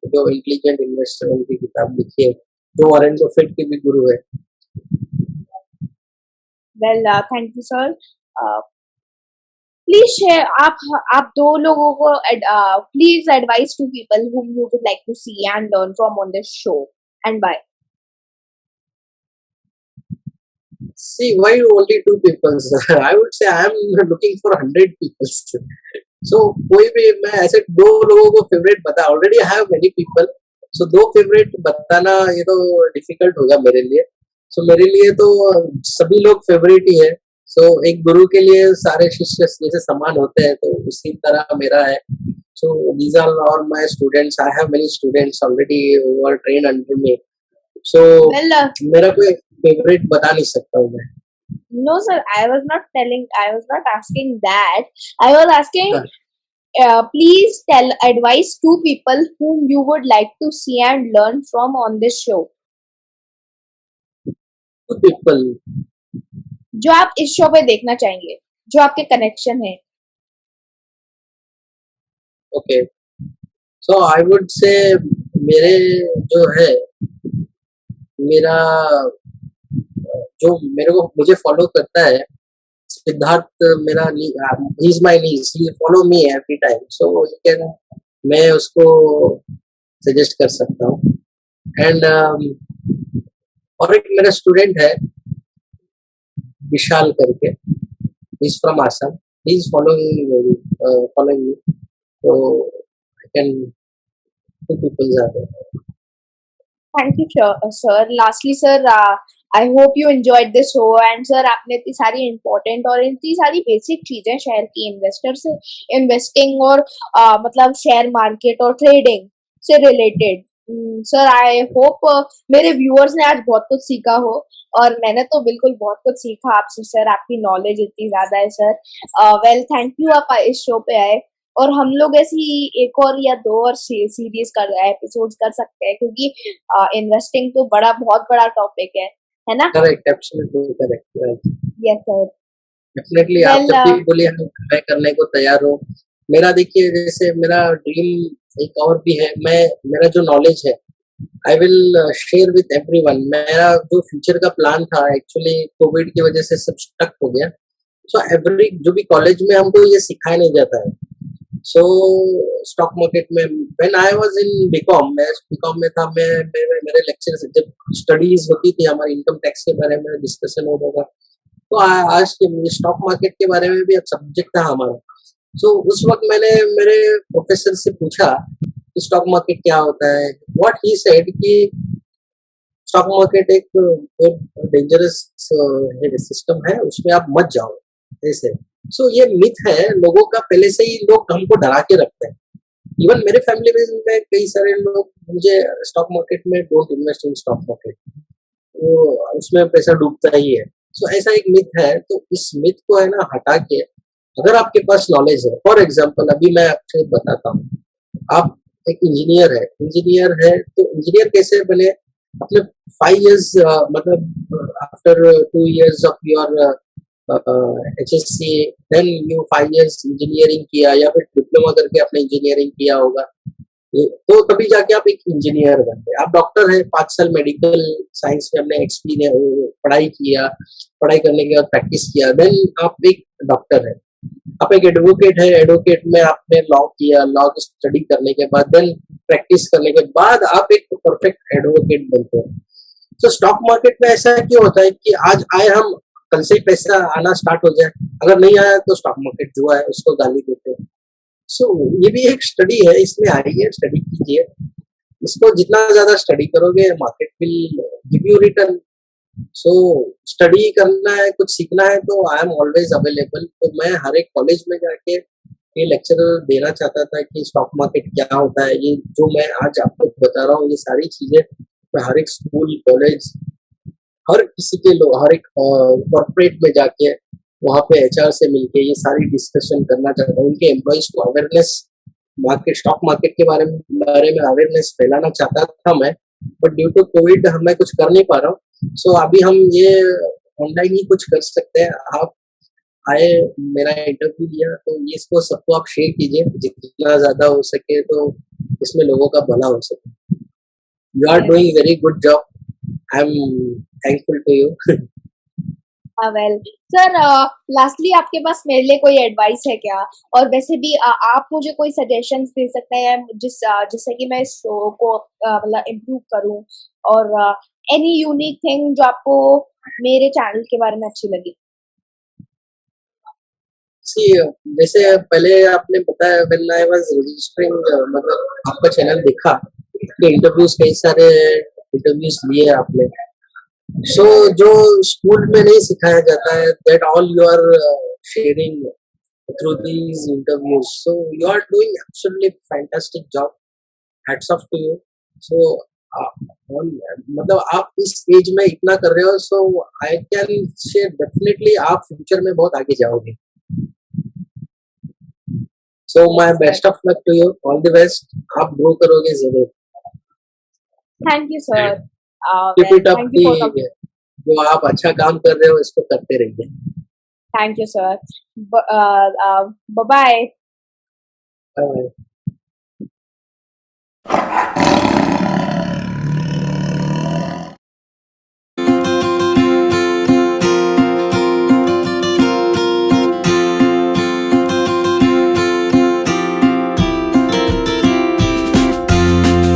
जो इंटेलिजेंट इन्वेस्टर उनकी किताब लिखी है, जो वॉरेन बफेट के भी गुरु है। Well, thank you sir. Please share, आप दो लोगों को please advice to people whom you would like to see and learn from on this show and why. See, why only two people? I would say I am looking for 100 people. So कोई भी मैं ऐसे दो लोगों को फेवरेट बता, already I have many people, so दो फेवरेट बताना ये तो डिफिकल्ट होगा मेरे लिए। सो मेरे लिए तो सभी लोग फेवरेट ही है। सो एक गुरु के लिए सारे शिष्य जैसे समान होते हैं, तो उसी तरह मेरा है। So these are all my students, I have many students already who are trained under me. So मेरा कोई फेवरेट बता नहीं सकता हूँ मैं। No sir, I was not asking that. I was asking please tell advice to people whom you would like to see and learn from on this show. Two people. जो आप इस शो पे देखना चाहेंगे, जो आपके कनेक्शन है. Okay. So I would say मेरे जो है मेरा जो मेरे को मुझे फॉलो करता है सिद्धार्थ मेरा he is my niece he follow me every time so you can मैं उसको सजेस्ट कर सकता हूँ एंड और एक मेरा स्टूडेंट है विशाल करके is from Assam he is following me तो I can to peoples are there thank you sir. Lastly sir, I hope you enjoyed this show. And sir, आपने इतनी सारी इंपॉर्टेंट और इतनी सारी बेसिक चीजें शेयर की इन्वेस्टर से, इन्वेस्टिंग और मतलब शेयर मार्केट और ट्रेडिंग से रिलेटेड. सर, आई होप मेरे व्यूअर्स ने आज बहुत कुछ सीखा हो, और मैंने तो बिल्कुल बहुत कुछ सीखा आपसे सर. आपकी नॉलेज इतनी ज्यादा है सर. वेल, थैंक यू आप इस शो पे आए. और हम लोग ऐसी एक और या दो और सीरीज कर एपिसोड्स कर सकते हैं, क्योंकि इन्वेस्टिंग तो बहुत बड़ा टॉपिक है ना? Correct absolutely correct yes sir. Definitely आप वेल, जब भी बोलिए मैं करने को तैयार हूँ मेरा देखिए जैसे मेरा ड्रीम एक और भी है मैं मेरा जो नॉलेज है आई विल शेयर विद एवरीवन मेरा जो फ्यूचर का प्लान था एक्चुअली कोविड की वजह से सब स्टक हो गया सो एवरी जो भी कॉलेज में हमको ये सिखाया नहीं जाता है सो स्टॉक मार्केट में when I was in BCom मैं बीकॉम में था मैं मेरे लेक्चर जब स्टडीज होती थी हमारे इनकम टैक्स के बारे में डिस्कशन होता था तो आज के स्टॉक मार्केट के बारे में भी अब सब्जेक्ट था हमारा सो उस वक्त मैंने मेरे प्रोफेसर से पूछा कि स्टॉक मार्केट क्या होता है व्हाट ही सेड कि स्टॉक मार्केट एक बहुत डेंजरस सिस्टम है उसमें आप मत जाओ ऐसे सो ये मिथ है लोगों का पहले से ही लोग हमको डरा के रखते हैं इवन मेरे फैमिली में कई सारे लोग मुझे स्टॉक मार्केट में don't invest in stock market वो उसमें पैसा डूबता ही है सो ऐसा एक मिथ है तो इस मिथ को है ना हटा के अगर आपके पास नॉलेज है फॉर एग्जाम्पल अभी मैं आपसे बताता हूँ आप एक इंजीनियर है तो इंजीनियर कैसे बने अपने 5 years मतलब after 2 years of your HSC then you 5 years engineering किया या फिर डिप्लोमा करके आपने इंजीनियरिंग किया होगा तो तभी जाके आप एक इंजीनियर बन गए आप डॉक्टर है 5 साल मेडिकल साइंस में हमने एक्सपीरियंस पढ़ाई करने के बाद प्रैक्टिस किया देन आप एक डॉक्टर है आप एक एडवोकेट है एडवोकेट में आपने लॉ किया लॉ की स्टडी करने के बाद देन प्रैक्टिस करने के बाद आप एक परफेक्ट एडवोकेट बनते हैं तो स्टॉक मार्केट में ऐसा क्यों होता है कि आज आए हम कल से ही पैसा आना स्टार्ट हो जाए अगर नहीं आया तो स्टॉक मार्केट जुआ है उसको गाली देते हैं सो ये भी एक स्टडी है इसमें आइए स्टडी कीजिए इसको जितना ज्यादा स्टडी करोगे market will give you return so study करना है कुछ सीखना है तो आई एम ऑलवेज अवेलेबल तो मैं हर एक कॉलेज में जाके ये लेक्चर देना चाहता था कि स्टॉक मार्केट क्या होता है ये जो मैं आज आपको बता रहा हूँ ये सारी चीजें मैं हर एक स्कूल कॉलेज हर किसी के लोग हर एक कॉर्पोरेट में जाके वहाँ पे HR से मिलके ये सारी डिस्कशन करना चाहता हूँ उनके एम्प्लॉयज को अवेयरनेस मार्केट स्टॉक मार्केट के बारे में अवेयरनेस फैलाना चाहता था मैं बट ड्यू टू कोविड मैं कुछ कर नहीं पा रहा हूँ सो अभी हम ये ऑनलाइन ही कुछ कर सकते हैं आप आए मेरा इंटरव्यू लिया तो ये इसको सबको आप शेयर कीजिए जितना ज्यादा हो सके तो इसमें लोगों का भला हो सके you are doing very good job I am thankful to you well sir, lastly आपके पास मेरे लिए कोई एडवाइस है क्या? और वैसे भी आप मुझे कोई सजेशंस दे सकते हैं जिससे कि मैं इस शो को मतलब इम्प्रूव करूं, और एनी यूनिक थिंग जो आपको मेरे चैनल के बारे में अच्छी लगी. सी जैसे पहले आपने बताया व्हेन आई वाज रजिस्टरिंग मतलब आपका चैनल देखा तो इंटरव्यूज कई सारे इंटरव्यूज लिए आपने सो जो स्कूल में नहीं सिखाया जाता है that all you are sharing through these interviews so you are doing absolutely fantastic job hats off to you so मतलब आप इस एज में इतना कर रहे हो so I can say definitely आप फ्यूचर में बहुत आगे जाओगे So my best of luck to you. All the best. आप grow करोगे जरूर. Thank you, sir. Keep Well, it up. thank you कि for talking. जो आप अच्छा काम कर रहे हो इसको करते रहिए. Thank you, sir. Bye bye. Bye.